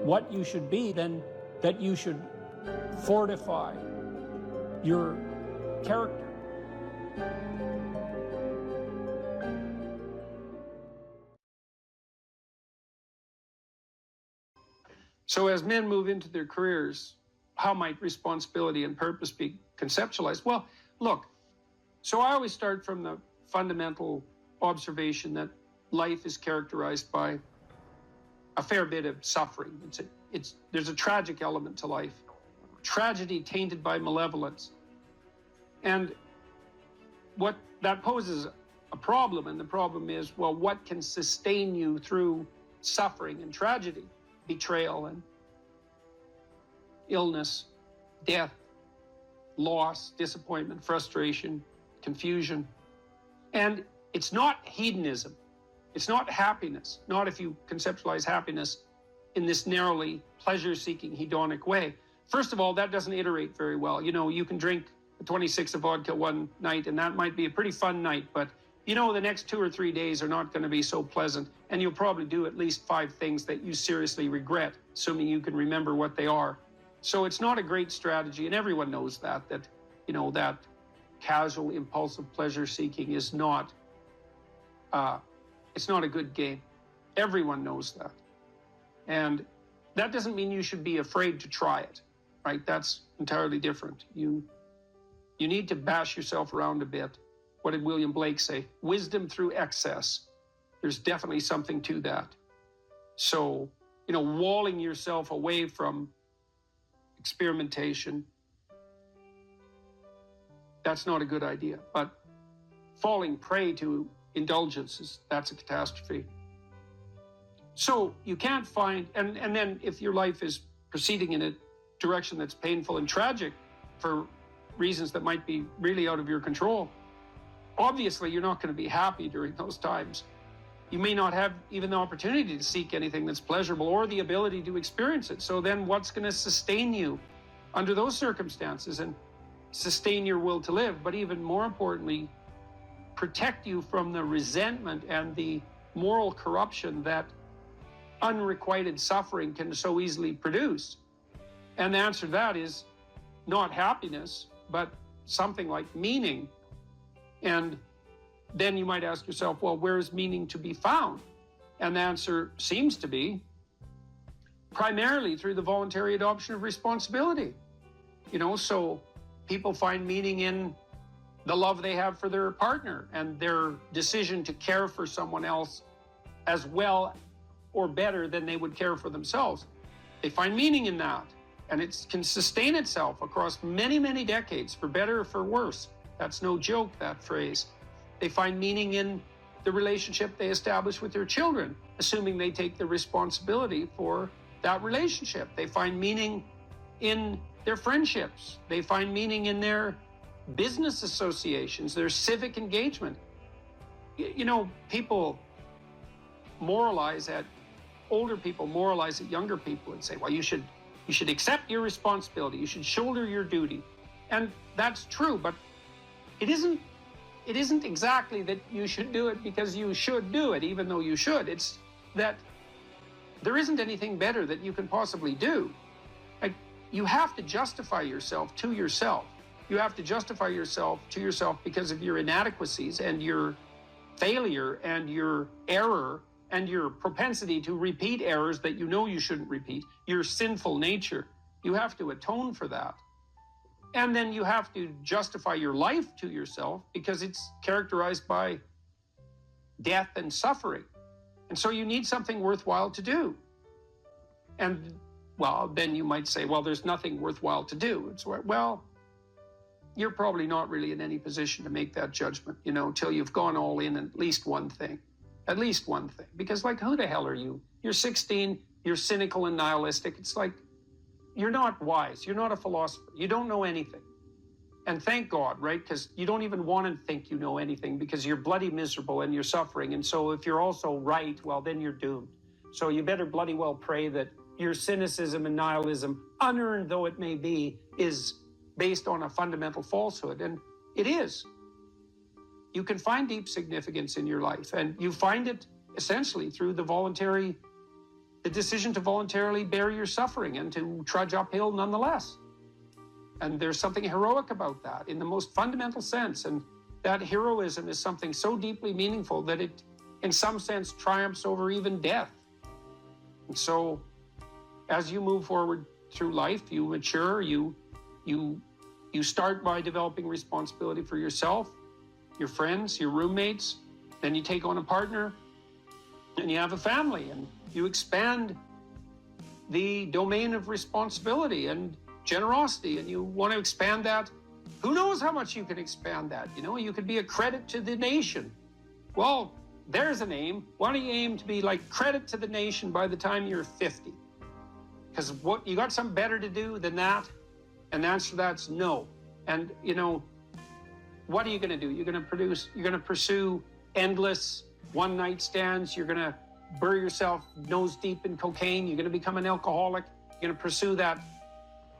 S4: what you should be than that you should fortify your character.
S6: So as men move into their careers, how might responsibility and purpose be conceptualized? Well, look, so I always start from the fundamental observation that life is characterized by a fair bit of suffering. There's a tragic element to life, tragedy tainted by malevolence. And what that poses a problem, and the problem is, what can sustain you through suffering and tragedy? Betrayal and illness, death, loss, disappointment, frustration, confusion. And it's not hedonism. It's not happiness. Not if you conceptualize happiness in this narrowly pleasure-seeking hedonic way. First of all, that doesn't iterate very well. You can drink 26 of vodka one night, and that might be a pretty fun night, but the next 2 or 3 days are not going to be so pleasant, and you'll probably do at least 5 things that you seriously regret, assuming you can remember what they are. So it's not a great strategy, and everyone knows that that casual, impulsive pleasure-seeking is not, it's not a good game. Everyone knows that. And that doesn't mean you should be afraid to try it, right? That's entirely different. You need to bash yourself around a bit. What did William Blake say? Wisdom through excess. There's definitely something to that. So, walling yourself away from experimentation, that's not a good idea. But falling prey to indulgences, that's a catastrophe. So you can't find, and then if your life is proceeding in a direction that's painful and tragic for reasons that might be really out of your control, obviously you're not going to be happy during those times. You may not have even the opportunity to seek anything that's pleasurable or the ability to experience it. So then what's going to sustain you under those circumstances and sustain your will to live, but even more importantly, protect you from the resentment and the moral corruption that unrequited suffering can so easily produce? And the answer to that is not happiness, but something like meaning. And then you might ask yourself, well, where is meaning to be found? And the answer seems to be primarily through the voluntary adoption of responsibility. So people find meaning in the love they have for their partner and their decision to care for someone else as well or better than they would care for themselves. They find meaning in that, and it can sustain itself across many, many decades, for better or for worse. That's no joke, that phrase. They find meaning in the relationship they establish with their children, assuming they take the responsibility for that relationship. They find meaning in their friendships. They find meaning in their business associations, their civic engagement. People moralize at older people, moralize at younger people and say, well, you should accept your responsibility. You should shoulder your duty. And that's true, but it isn't exactly that you should do it because you should do it, even though you should. It's that there isn't anything better that you can possibly do. You have to justify yourself to yourself. You have to justify yourself to yourself because of your inadequacies and your failure and your error and your propensity to repeat errors that you know you shouldn't repeat, your sinful nature. You have to atone for that. And then you have to justify your life to yourself because it's characterized by death and suffering. And so you need something worthwhile to do. And, well, then you might say, well, there's nothing worthwhile to do. It's well, you're probably not really in any position to make that judgment, till you've gone all in at least one thing. At least one thing. Because, who the hell are you? You're 16, you're cynical and nihilistic. It's like, you're not wise. You're not a philosopher. You don't know anything. And thank God, right? Because you don't even want to think you know anything because you're bloody miserable and you're suffering. And so if you're also right, well, then you're doomed. So you better bloody well pray that your cynicism and nihilism, unearned though it may be, is based on a fundamental falsehood. And it is. You can find deep significance in your life, and you find it essentially through the decision to voluntarily bear your suffering and to trudge uphill nonetheless. And there's something heroic about that in the most fundamental sense. And that heroism is something so deeply meaningful that it, in some sense, triumphs over even death. And so, as you move forward through life, you mature, you start by developing responsibility for yourself, your friends, your roommates, then you take on a partner, and you have a family, and you expand the domain of responsibility and generosity, and you want to expand that. Who knows how much you can expand that? You could be a credit to the nation. Well, there's an aim. Why don't you aim to be like credit to the nation by the time you're 50? Because what you got something better to do than that? And the answer to that's no. And what are you going to do? You're going to pursue endless one-night stands. You're going to bury yourself nose deep in cocaine. You're going to become an alcoholic. You're going to pursue that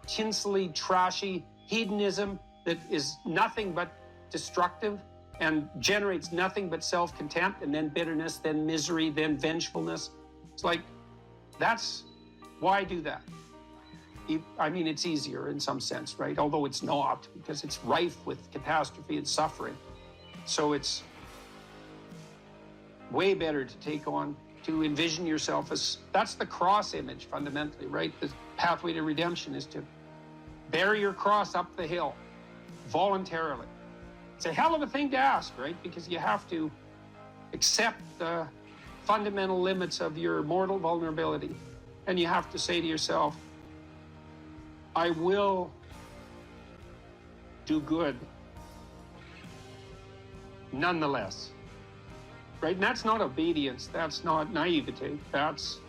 S6: tinsely, trashy hedonism that is nothing but destructive and generates nothing but self-contempt, and then bitterness, then misery, then vengefulness. It's like, that's why do that? It's easier in some sense, right? Although it's not, because it's rife with catastrophe and suffering. So it's way better to envision yourself as, that's the cross image fundamentally, right? The pathway to redemption is to bear your cross up the hill voluntarily. It's a hell of a thing to ask, right? Because you have to accept the fundamental limits of your mortal vulnerability. And you have to say to yourself, I will do good nonetheless. Right? And that's not obedience. That's not naivete. That's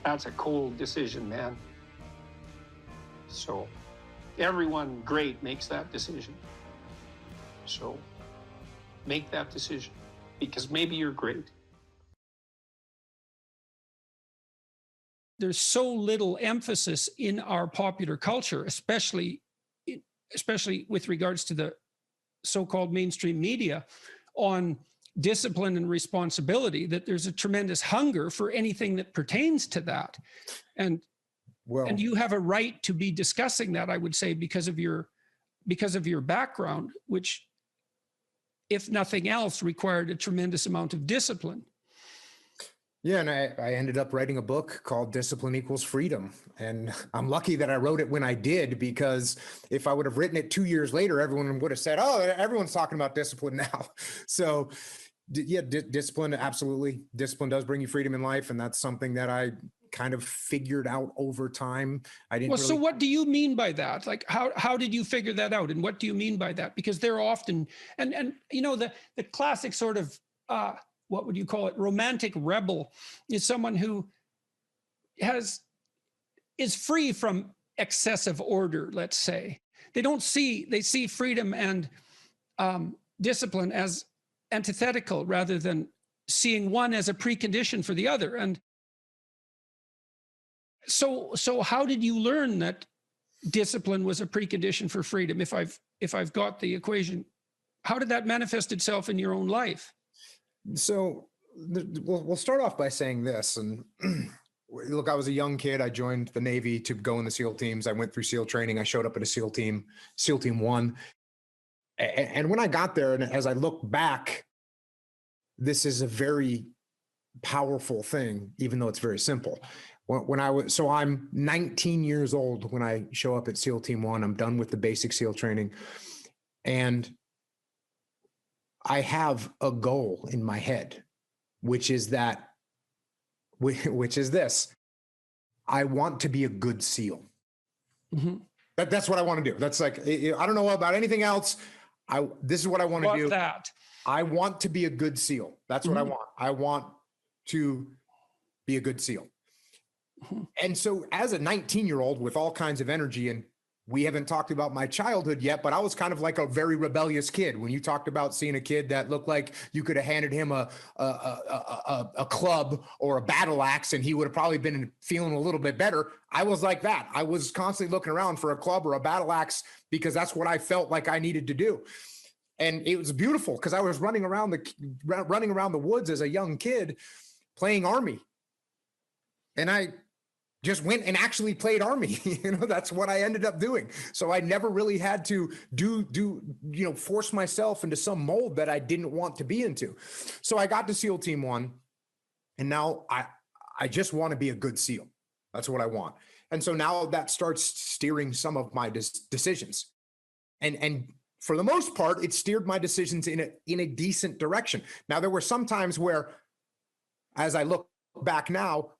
S6: a cold decision, man. So everyone great makes that decision. So make that decision, because maybe you're great.
S4: There's so little emphasis in our popular culture, especially with regards to the so-called mainstream media, on discipline and responsibility, that there's a tremendous hunger for anything that pertains to that. And you have a right to be discussing that, I would say, because of your background, which, if nothing else, required a tremendous amount of discipline.
S7: Yeah, and I ended up writing a book called Discipline Equals Freedom. And I'm lucky that I wrote it when I did, because if I would have written it 2 years later, everyone would have said, oh, everyone's talking about discipline now. So yeah, discipline, absolutely. Discipline does bring you freedom in life. And that's something that I kind of figured out over time. I didn't
S4: so what do you mean by that? Like, how did you figure that out? And what do you mean by that? Because they're often, and you know, the classic sort of, what would you call it? Romantic rebel is someone who is free from excessive order, let's say. They see freedom and discipline as antithetical, rather than seeing one as a precondition for the other. And so how did you learn that discipline was a precondition for freedom? If I've got the equation, how did that manifest itself in your own life?
S7: So we'll start off by saying this. And look, I was a young kid. I joined the Navy to go in the SEAL teams. I went through SEAL training. I showed up at a SEAL team 1. And when I got there, and as I look back, this is a very powerful thing, even though it's very simple. I'm 19 years old when I show up at SEAL Team 1. I'm done with the basic SEAL training. And I have a goal in my head, which is this. I want to be a good SEAL.
S4: Mm-hmm.
S7: That's what I want to do. That's like, I don't know about anything else. This is what I want to do. I want to be a good SEAL. That's what I want. I want to be a good SEAL. Mm-hmm. And so as a 19-year-old with all kinds of energy, and we haven't talked about my childhood yet, but I was kind of like a very rebellious kid. When you talked about seeing a kid that looked like you could have handed him a club or a battle axe, and he would have probably been feeling a little bit better. I was like that. I was constantly looking around for a club or a battle axe because that's what I felt like I needed to do. And it was beautiful because I was running around the woods as a young kid playing Army. And I just went and actually played Army. That's what I ended up doing. So I never really had to force myself into some mold that I didn't want to be into. So I got to SEAL Team 1, and now I just want to be a good SEAL. That's what I want. And so now that starts steering some of my decisions. And for the most part, it steered my decisions in a decent direction. Now, there were some times where, as I look back now,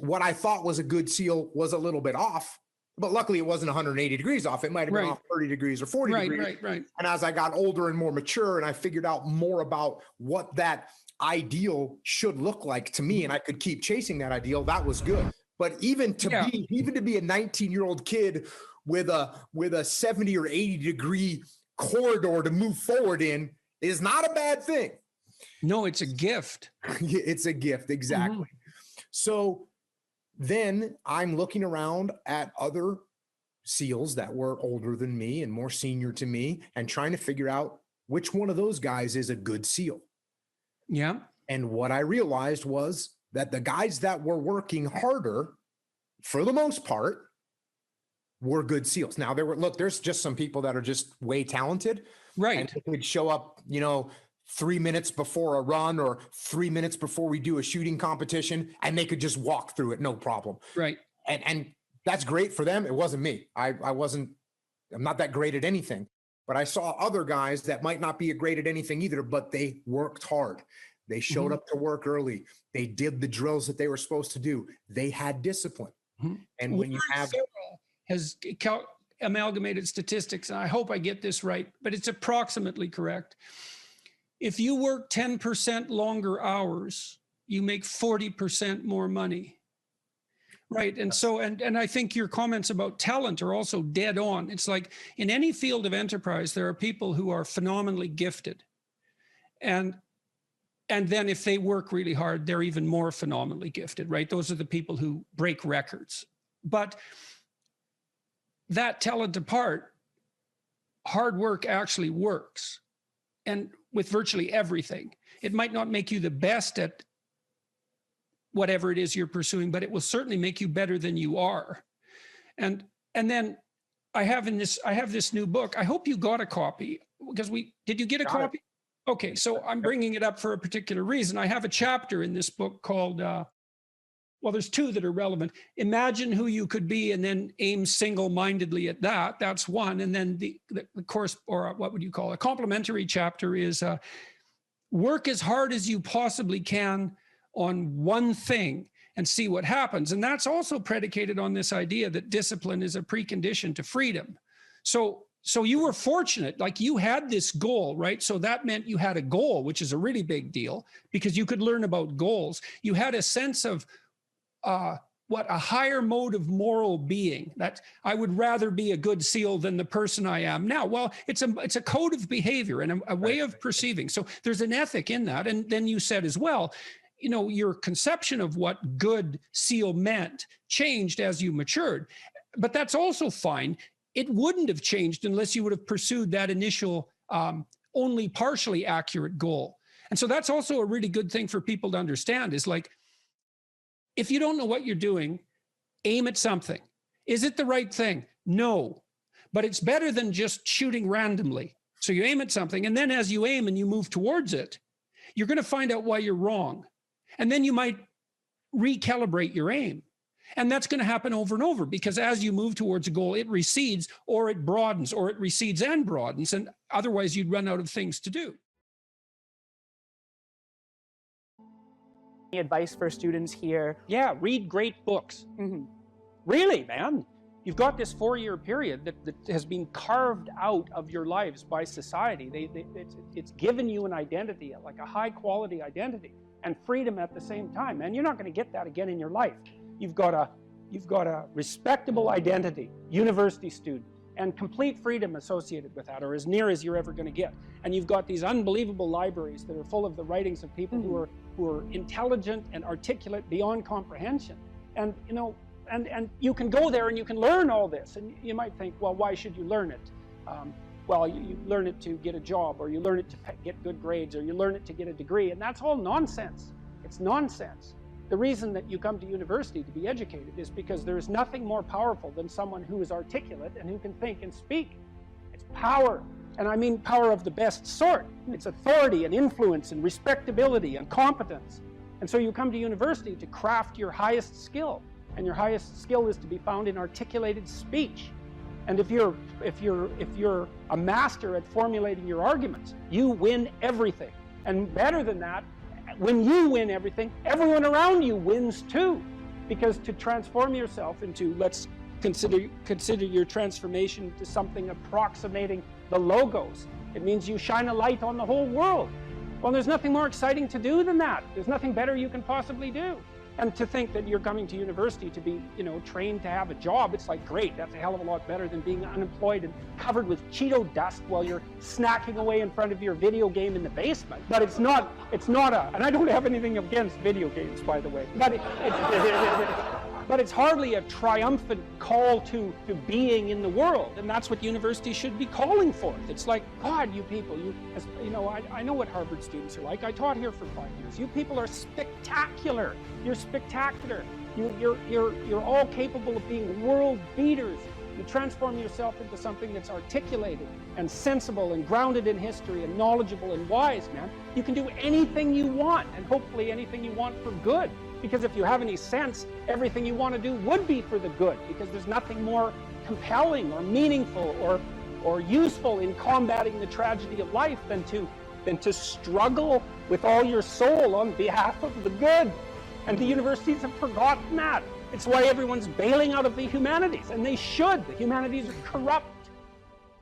S7: what I thought was a good SEAL was a little bit off, but luckily it wasn't 180 degrees off. It might have been off 30 degrees or 40 degrees. Right. And as I got older and more mature, and I figured out more about what that ideal should look like to me, and I could keep chasing that ideal, that was good. But even to be a 19-year-old kid with a 70 or 80 degree corridor to move forward in is not a bad thing.
S4: No, it's a gift.
S7: It's a gift. Exactly. Mm-hmm. So then I'm looking around at other SEALs that were older than me and more senior to me, and trying to figure out which one of those guys is a good SEAL.
S4: Yeah.
S7: And what I realized was that the guys that were working harder, for the most part, were good SEALs. Now there's just some people that are just way talented.
S4: Right.
S7: And they would show up, 3 minutes before a run or 3 minutes before we do a shooting competition, and they could just walk through it, no problem.
S4: Right.
S7: And that's great for them. It wasn't me. I'm not that great at anything, but I saw other guys that might not be great at anything either, but they worked hard. They showed up to work early. They did the drills that they were supposed to do. They had discipline. Mm-hmm. And when you have
S4: has amalgamated statistics, and I hope I get this right, but it's approximately correct. If you work 10% longer hours, you make 40% more money. Right. And so, and I think your comments about talent are also dead on. It's like in any field of enterprise, there are people who are phenomenally gifted. And then if they work really hard, they're even more phenomenally gifted, right? Those are the people who break records. But that talent apart, hard work actually works. And with virtually everything. It might not make you the best at whatever it is you're pursuing, but it will certainly make you better than you are. And then I have this new book. I hope you got a copy, because did you get a copy? Okay, so I'm bringing it up for a particular reason. I have a chapter in this book called, well, there's two that are relevant. Imagine who you could be and then aim single-mindedly at that. That's one. And then the course, or what would you call it? A complementary chapter is work as hard as you possibly can on one thing and see what happens. And that's also predicated on this idea that discipline is a precondition to freedom. So you were fortunate, like you had this goal, right? So that meant you had a goal, which is a really big deal because you could learn about goals. You had a sense of a higher mode of moral being, that I would rather be a good SEAL than the person I am now. Well, it's a code of behavior and a way of perceiving. So there's an ethic in that. And then you said as well, your conception of what good SEAL meant changed as you matured, but that's also fine. It wouldn't have changed unless you would have pursued that initial only partially accurate goal. And so that's also a really good thing for people to understand, is like, if you don't know what you're doing, aim at something. Is it the right thing? No, but it's better than just shooting randomly. So you aim at something, and then as you aim and you move towards it, you're going to find out why you're wrong. And then you might recalibrate your aim. And that's going to happen over and over, because as you move towards a goal, it recedes or it broadens, or it recedes and broadens. And otherwise you'd run out of things to do.
S8: Any advice for students here?
S1: Yeah, read great books. Really, man. You've got this 4-year period that has been carved out of your lives by society. It's given you an identity, like a high quality identity, and freedom at the same time. And you're not going to get that again in your life. You've got a respectable identity, university student, and complete freedom associated with that, or as near as you're ever going to get. And you've got these unbelievable libraries that are full of the writings of people who are intelligent and articulate beyond comprehension. And and you can go there and you can learn all this. And you might think, well, why should you learn it? Well, you learn it to get a job, or you learn it to get good grades, or you learn it to get a degree, and that's all nonsense. It's nonsense. The reason that you come to university to be educated is because there is nothing more powerful than someone who is articulate and who can think and speak. It's power, and I mean power of the best sort. It's authority and influence and respectability and competence. And so you come to university to craft your highest skill, and your highest skill is to be found in articulated speech. And if you're a master at formulating your arguments, you win everything. And better than that, when you win everything, everyone around you wins too. Because to transform yourself into, let's consider your transformation to something approximating the logos, it means you shine a light on the whole world. Well, there's nothing more exciting to do than that. There's nothing better you can possibly do. And to think that you're coming to university to be, trained to have a job, it's like, great, that's a hell of a lot better than being unemployed and covered with Cheeto dust while you're snacking away in front of your video game in the basement. But it's not and I don't have anything against video games, by the way, but it's hardly a triumphant call to being in the world, and that's what university should be calling for. It's like, God, you people, I know what Harvard students are like. I taught here for 5 years. You people are spectacular. You're spectacular. You're all capable of being world beaters. You transform yourself into something that's articulated and sensible and grounded in history and knowledgeable and wise, man. You can do anything you want, and hopefully anything you want for good. Because if you have any sense, everything you want to do would be for the good, because there's nothing more compelling or meaningful or useful in combating the tragedy of life than to struggle with all your soul on behalf of the good. And the universities have forgotten that. It's why everyone's bailing out of the humanities, and they should. The humanities are corrupt.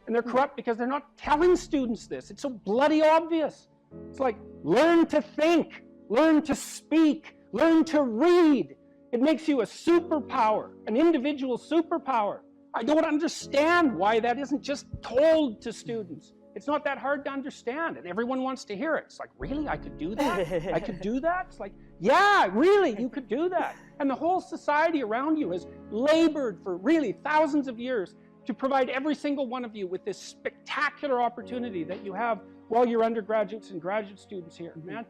S1: And they're corrupt because they're not telling students this. It's so bloody obvious. It's like, learn to think, learn to speak, learn to read. It makes you a superpower, an individual superpower. I don't understand why that isn't just told to students. It's not that hard to understand, and everyone wants to hear it. It's like, really, I could do that? I could do that? It's like, yeah, really, you could do that. And the whole society around you has labored for really thousands of years to provide every single one of you with this spectacular opportunity that you have while you're undergraduates and graduate students here, man.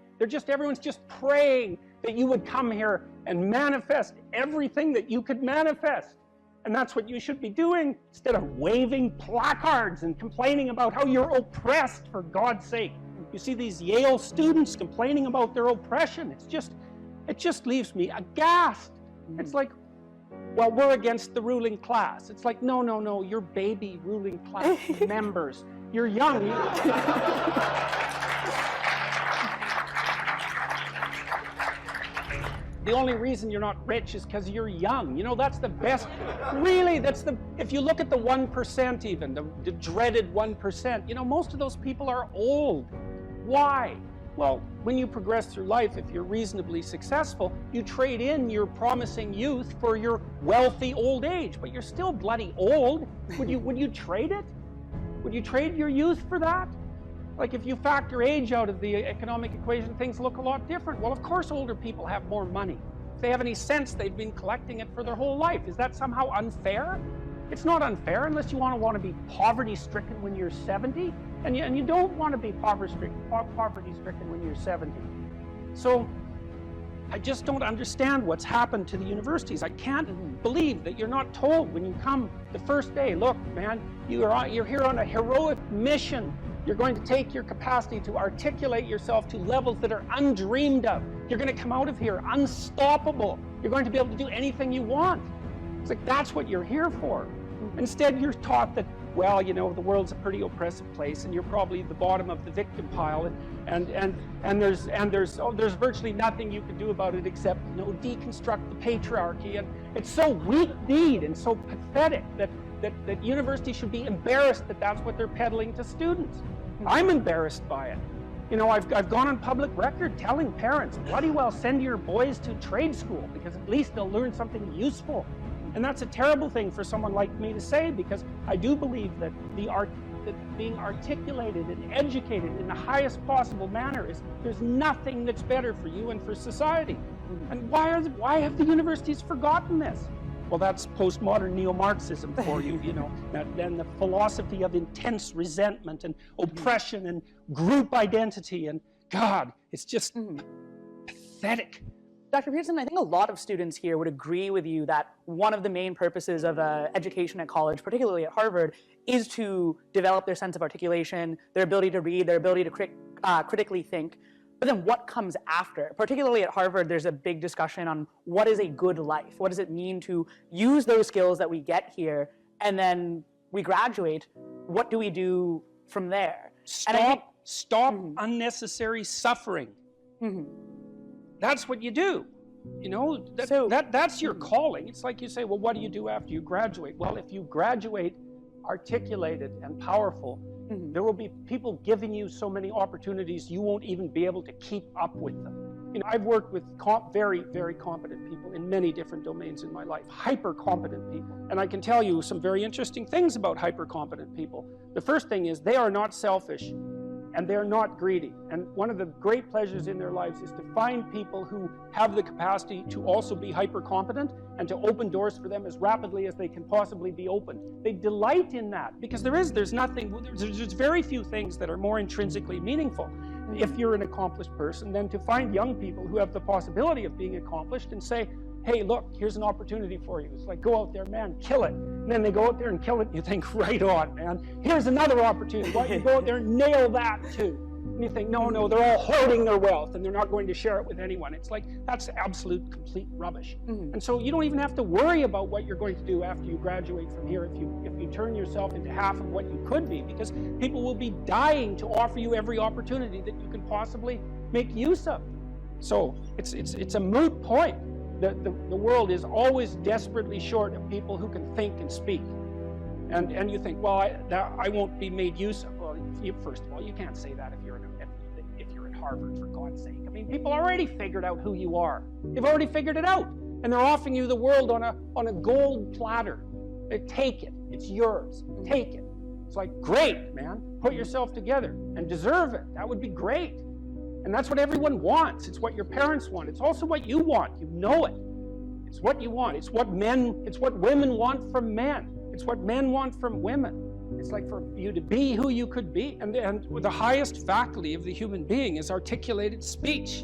S1: Everyone's just praying that you would come here and manifest everything that you could manifest. And that's what you should be doing, instead of waving placards and complaining about how you're oppressed, for God's sake. You see these Yale students complaining about their oppression. It just leaves me aghast. It's like, well, we're against the ruling class. It's like, no, you're baby ruling class members. You're young. The only reason you're not rich is because you're young. You know, that's the best. Really, if you look at the 1% even, the dreaded 1%, you know, most of those people are old. Why? Well, when you progress through life, if you're reasonably successful, you trade in your promising youth for your wealthy old age, but you're still bloody old. Would you trade it? Would you trade your youth for that? Like, if you factor age out of the economic equation, things look a lot different. Well, of course older people have more money. If they have any sense, they've been collecting it for their whole life. Is that somehow unfair? It's not unfair unless you want to be poverty-stricken when you're 70, and you don't want to be poverty-stricken when you're 70. So I just don't understand what's happened to the universities. I can't believe that you're not told when you come the first day, look, man, you're here on a heroic mission. You're going to take your capacity to articulate yourself to levels that are undreamed of. You're going to come out of here unstoppable. You're going to be able to do anything you want. It's like, that's what you're here for. Instead, you're taught that, well, you know, the world's a pretty oppressive place, and you're probably the bottom of the victim pile, and there's virtually nothing you can do about it except, you know, deconstruct the patriarchy. And it's so weak-kneed and so pathetic that universities should be embarrassed that that's what they're peddling to students. I'm embarrassed by it. You know, I've gone on public record telling parents, bloody well send your boys to trade school, because at least they'll learn something useful. And that's a terrible thing for someone like me to say, because I do believe that being articulated and educated in the highest possible manner there's nothing that's better for you and for society. And why have the universities forgotten this? Well, that's postmodern neo-Marxism for you, you know, and the philosophy of intense resentment and oppression and group identity, and God, it's just pathetic.
S8: Dr. Peterson, I think a lot of students here would agree with you that one of the main purposes of education at college, particularly at Harvard, is to develop their sense of articulation, their ability to read, their ability to critically think. But then what comes after? Particularly at Harvard, there's a big discussion on what is a good life? What does it mean to use those skills that we get here, and then we graduate? What do we do from there?
S1: Stop unnecessary suffering. That's what you do. You know, that's your calling. It's like you say, well, what do you do after you graduate? Well, if you graduate articulated and powerful, there will be people giving you so many opportunities you won't even be able to keep up with them. You know, I've worked with very, very competent people in many different domains in my life, hyper-competent people. And I can tell you some very interesting things about hyper-competent people. The first thing is they are not selfish, and they're not greedy. And one of the great pleasures in their lives is to find people who have the capacity to also be hyper-competent and to open doors for them as rapidly as they can possibly be opened. They delight in that, because there's very few things that are more intrinsically meaningful if you're an accomplished person than to find young people who have the possibility of being accomplished and say, hey, look, here's an opportunity for you. It's like, go out there, man, kill it. And then they go out there and kill it, and you think, right on, man. Here's another opportunity. Why don't you go out there and nail that too? And you think, no, they're all hoarding their wealth, and they're not going to share it with anyone. It's like, that's absolute, complete rubbish. And so you don't even have to worry about what you're going to do after you graduate from here if you turn yourself into half of what you could be, because people will be dying to offer you every opportunity that you can possibly make use of. So it's a moot point. The world is always desperately short of people who can think and speak. And you think, well, I won't be made use of. Well, first of all, you can't say that if you're at Harvard, for God's sake. I mean, people already figured out who you are. They've already figured it out. And they're offering you the world on a gold platter. They take it. It's yours. Take it. It's like, great, man. Put yourself together and deserve it. That would be great. And that's what everyone wants. It's what your parents want. It's also what you want. You know it. It's what you want. It's what women want from men.
S2: It's what men want from women. It's like for you to be who you could be. And the highest faculty of the human being is articulated speech.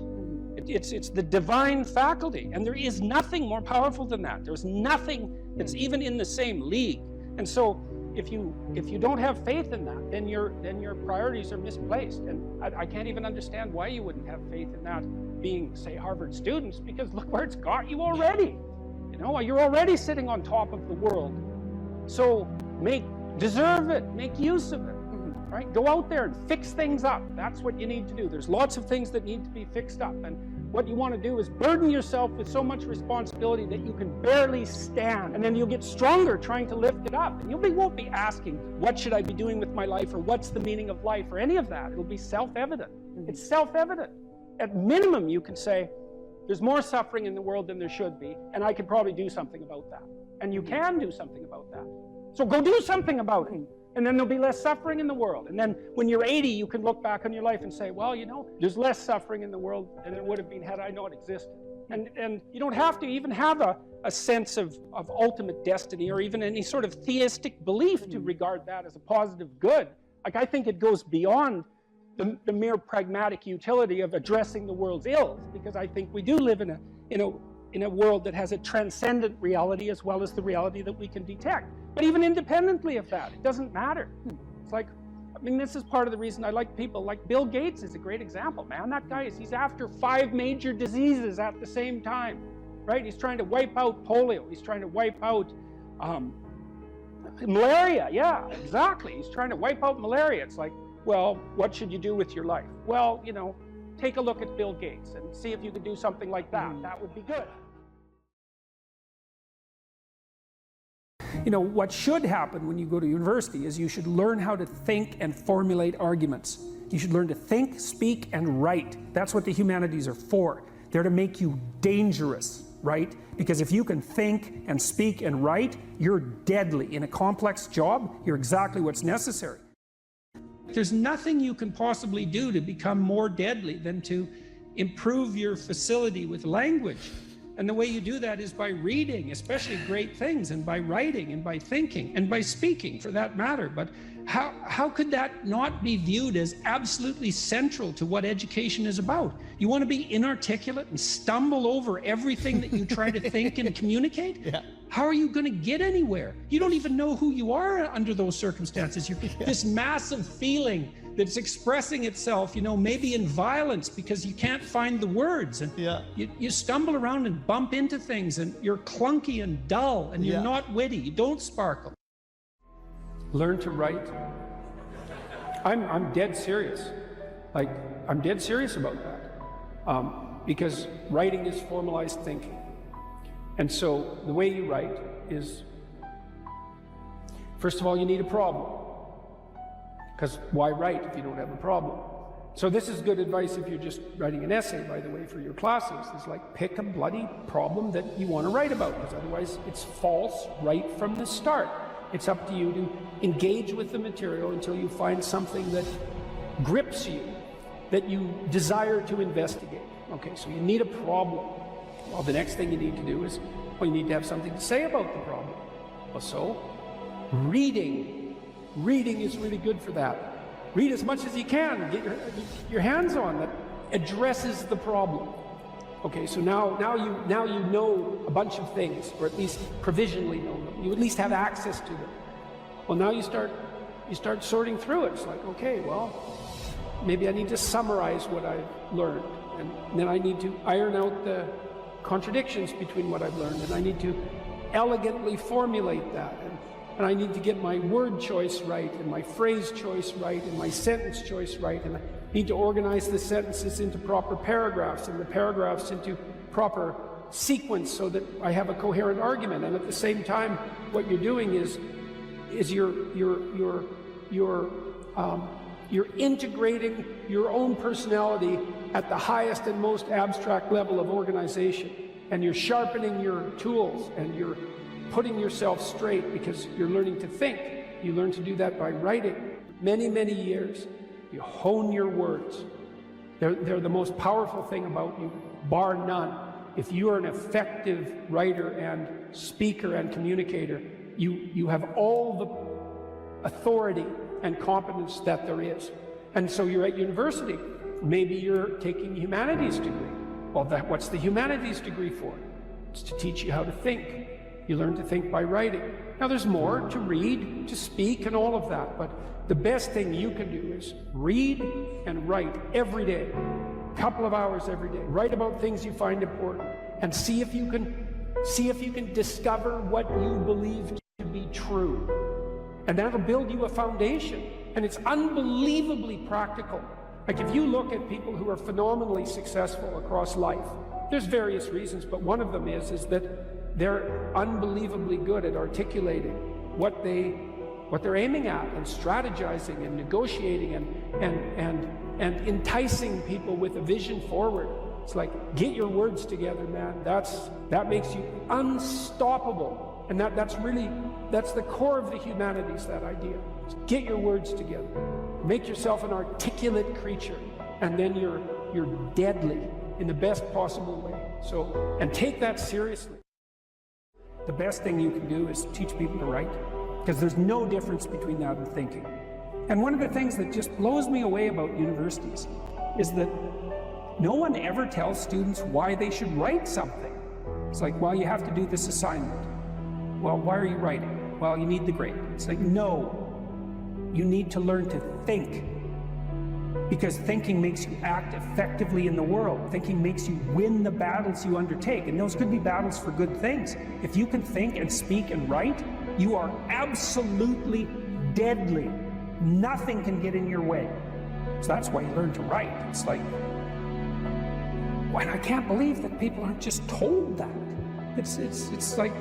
S2: It's the divine faculty. And there is nothing more powerful than that. There's nothing that's even in the same league. And so if you don't have faith in that, then your priorities are misplaced. And I can't even understand why you wouldn't have faith in that being, say, Harvard students, because look where it's got you already. You know, you're already sitting on top of the world. So deserve it, make use of it, right? Go out there and fix things up. That's what you need to do. There's lots of things that need to be fixed up. And what you want to do is burden yourself with so much responsibility that you can barely stand. And then you'll get stronger trying to lift it up. And you won't be asking, what should I be doing with my life? Or what's the meaning of life? Or any of that. It'll be self-evident. It's self-evident. At minimum, you can say, there's more suffering in the world than there should be, and I could probably do something about that. And you can do something about that. So go do something about it. And then there'll be less suffering in the world. And then when you're 80, you can look back on your life and say, well, you know, there's less suffering in the world than there would have been had I not existed. And you don't have to even have a sense of ultimate destiny or even any sort of theistic belief to regard that as a positive good. Like, I think it goes beyond the mere pragmatic utility of addressing the world's ills, because I think we do live in a world that has a transcendent reality as well as the reality that we can detect. But even independently of that, it doesn't matter. It's like, I mean, this is part of the reason I like people like Bill Gates is a great example, man. That guy he's after 5 major diseases at the same time, right? He's trying to wipe out polio. He's trying to wipe out malaria. Yeah, exactly. He's trying to wipe out malaria. It's like, well, what should you do with your life? Well, you know, take a look at Bill Gates and see if you could do something like that. That would be good.
S1: You know, what should happen when you go to university is you should learn how to think and formulate arguments. You should learn to think, speak, and write. That's what the humanities are for. They're to make you dangerous, right? Because if you can think and speak and write, you're deadly. In a complex job, you're exactly what's necessary.
S4: There's nothing you can possibly do to become more deadly than to improve your facility with language. And the way you do that is by reading, especially great things, and by writing, and by thinking, and by speaking, for that matter. But how could that not be viewed as absolutely central to what education is about? You want to be inarticulate and stumble over everything that you try to think and communicate? Yeah. How are you going to get anywhere? You don't even know who you are under those circumstances. You're this massive feeling that's expressing itself, you know, maybe in violence because you can't find the words. And you stumble around and bump into things, and you're clunky and dull, and you're not witty. You don't sparkle.
S1: Learn to write. I'm dead serious. Like, I'm dead serious about that. Because writing is formalized thinking. And so the way you write is, first of all, you need a problem. Because why write if you don't have a problem? So this is good advice if you're just writing an essay, by the way, for your classes. It's like, pick a bloody problem that you want to write about, because otherwise it's false right from the start. It's up to you to engage with the material until you find something that grips you, that you desire to investigate. Okay, so you need a problem. Well, the next thing you need to do is, well, you need to have something to say about the problem. Well, so, reading. Reading is really good for that. Read as much as you can. Get your hands on that addresses the problem. Okay, so now you know a bunch of things, or at least provisionally know them. You at least have access to them. Well, now you start sorting through it. It's like, okay, well, maybe I need to summarize what I've learned, and then I need to iron out the contradictions between what I've learned, and I need to elegantly formulate that, and I need to get my word choice right, and my phrase choice right, and my sentence choice right, and I need to organize the sentences into proper paragraphs, and the paragraphs into proper sequence so that I have a coherent argument. And at the same time, what you're doing is you're integrating your own personality at the highest and most abstract level of organization, and you're sharpening your tools, and you're putting yourself straight because you're learning to think. You learn to do that by writing. Many, many years, you hone your words. They're the most powerful thing about you, bar none. If you are an effective writer and speaker and communicator,
S4: you have all the authority and competence that there is. And so you're at university. Maybe you're taking a humanities degree. Well, what's the humanities degree for? It's to teach you how to think. You learn to think by writing. Now there's more to read, to speak, and all of that, but the best thing you can do is read and write every day. A couple of hours every day. Write about things you find important and see if you can discover what you believe to be true. And that'll build you a foundation. And it's unbelievably practical. Like if you look at people who are phenomenally successful across life, there's various reasons, but one of them is that they're unbelievably good at articulating what they're aiming at, and strategizing and negotiating and enticing people with a vision forward. It's like, get your words together, man. That makes you unstoppable. And that's the core of the humanities, that idea. Just get your words together. Make yourself an articulate creature, and then you're deadly in the best possible way. So, and take that seriously. The best thing you can do is teach people to write, because there's no difference between that and thinking. And one of the things that just blows me away about universities is that no one ever tells students why they should write something. It's like, well, you have to do this assignment. Well, why are you writing? Well, you need the grade. It's like, no, you need to learn to think, because thinking makes you act effectively in the world. Thinking makes you win the battles you undertake, and those could be battles for good things. If you can think and speak and write, you are absolutely deadly. Nothing can get in your way. So that's why you learn to write. It's like, and I can't believe that people aren't just told that. It's like,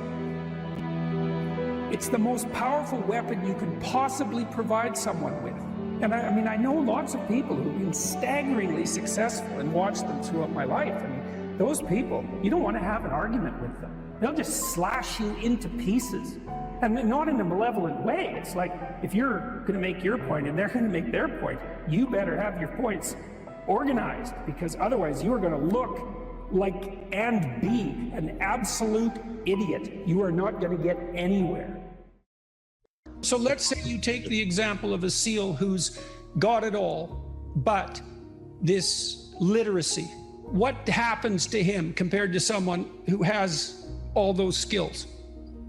S4: it's the most powerful weapon you could possibly provide someone with. And I mean, I know lots of people who've been staggeringly successful and watched them throughout my life. I mean, those people, you don't want to have an argument with them. They'll just slash you into pieces. And not in a malevolent way. It's like, if you're going to make your point and they're going to make their point, you better have your points organized, because otherwise you are going to look like and be an absolute idiot. You are not going to get anywhere. So let's say you take the example of a SEAL who's got it all, but this literacy. What happens to him compared to someone who has all those skills?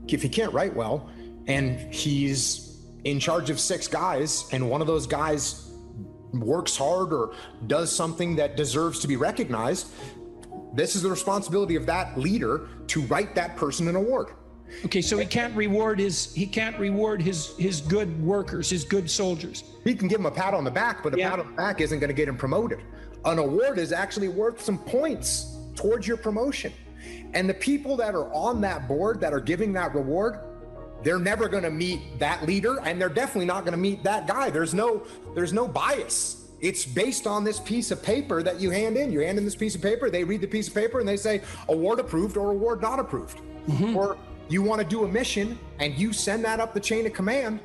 S7: If he can't write well and he's in charge of 6 guys and one of those guys works hard or does something that deserves to be recognized, this is the responsibility of that leader to write that person an award.
S4: Okay, so he can't reward his good workers, his good soldiers.
S7: He can give him a pat on the back, but a pat on the back isn't going to get him promoted. An award is actually worth some points towards your promotion. And the people that are on that board that are giving that reward, they're never going to meet that leader, and they're definitely not going to meet that guy. There's no bias. It's based on this piece of paper that you hand in. You hand in this piece of paper, they read the piece of paper, and they say award approved or award not approved. Mm-hmm. Or you want to do a mission and you send that up the chain of command,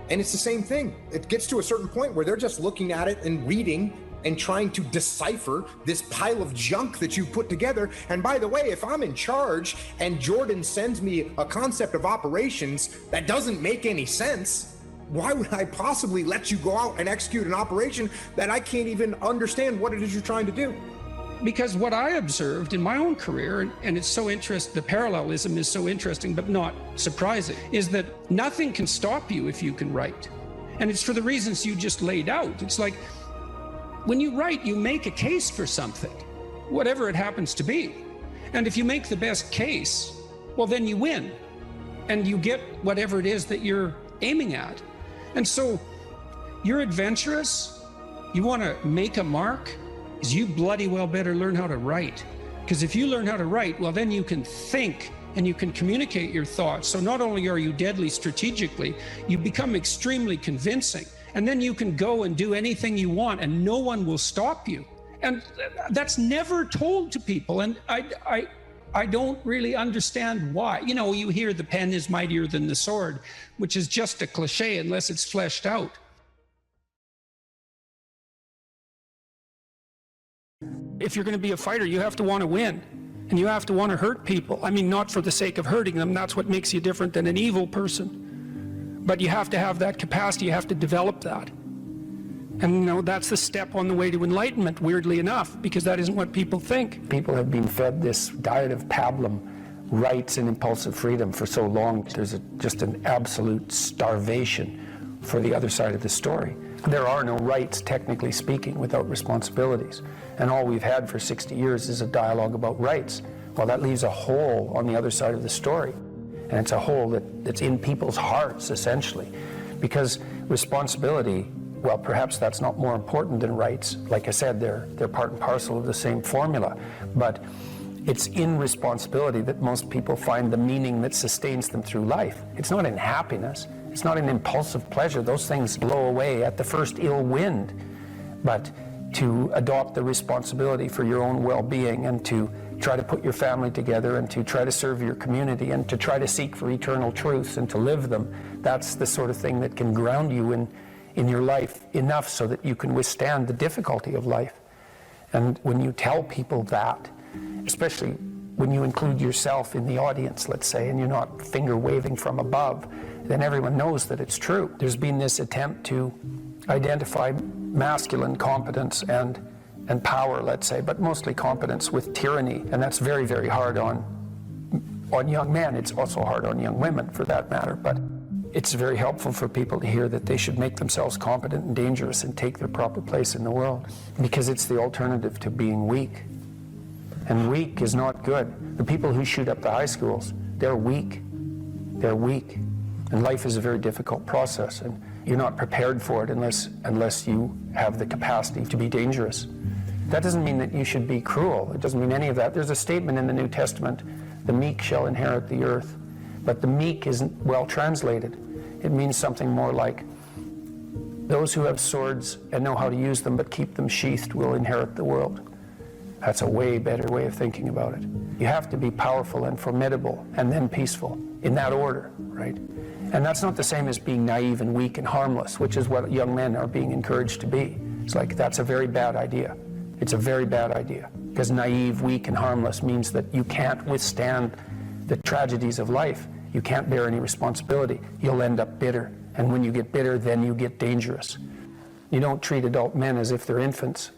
S7: and it's the same thing. It gets to a certain point where they're just looking at it and reading and trying to decipher this pile of junk that you put together. And by the way, if I'm in charge and Jordan sends me a concept of operations that doesn't make any sense, why would I possibly let you go out and execute an operation that I can't even understand what it is you're trying to do?
S4: Because what I observed in my own career, and it's so interesting, the parallelism is so interesting but not surprising, is that nothing can stop you if you can write. And it's for the reasons you just laid out. It's like, when you write, you make a case for something, whatever it happens to be. And if you make the best case, well, then you win. And you get whatever it is that you're aiming at. And so you're adventurous, you want to make a mark, is you bloody well better learn how to write. Because if you learn how to write, well, then you can think and you can communicate your thoughts. So not only are you deadly strategically, you become extremely convincing. And then you can go and do anything you want and no one will stop you. And that's never told to people. And I don't really understand why. You know, you hear the pen is mightier than the sword, which is just a cliche unless it's fleshed out. If you're going to be a fighter, you have to want to win. And you have to want to hurt people. I mean, not for the sake of hurting them. That's what makes you different than an evil person. But you have to have that capacity. You have to develop that. And, you know, that's the step on the way to enlightenment, weirdly enough, because that isn't what people think.
S9: People have been fed this diet of pablum, rights and impulsive freedom, for so long. There's just an absolute starvation for the other side of the story. There are no rights, technically speaking, without responsibilities. And all we've had for 60 years is a dialogue about rights. Well, that leaves a hole on the other side of the story. And it's a hole that's in people's hearts, essentially. Because responsibility, well, perhaps that's not more important than rights. Like I said, they're part and parcel of the same formula. But it's in responsibility that most people find the meaning that sustains them through life. It's not in happiness. It's not in impulsive pleasure. Those things blow away at the first ill wind. But to adopt the responsibility for your own well-being and to try to put your family together and to try to serve your community and to try to seek for eternal truths and to live them, that's the sort of thing that can ground you in your life enough so that you can withstand the difficulty of life. And when you tell people that, especially when you include yourself in the audience, let's say, and you're not finger waving from above, then everyone knows that it's true. There's been this attempt to identify masculine competence and power, let's say, but mostly competence with tyranny, and that's very, very hard on young men. It's also hard on young women, for that matter, but it's very helpful for people to hear that they should make themselves competent and dangerous and take their proper place in the world, because it's the alternative to being weak. And weak is not good. The people who shoot up the high schools, they're weak. They're weak. And life is a very difficult process, and you're not prepared for it unless you have the capacity to be dangerous. That doesn't mean that you should be cruel. It doesn't mean any of that. There's a statement in the New Testament, the meek shall inherit the earth. But the meek isn't well translated. It means something more like, those who have swords and know how to use them but keep them sheathed will inherit the world. That's a way better way of thinking about it. You have to be powerful and formidable and then peaceful, in that order, right? And that's not the same as being naive and weak and harmless, which is what young men are being encouraged to be. It's like, that's a very bad idea. It's a very bad idea, because naive, weak, and harmless means that you can't withstand the tragedies of life. You can't bear any responsibility. You'll end up bitter. And when you get bitter, then you get dangerous. You don't treat adult men as if they're infants.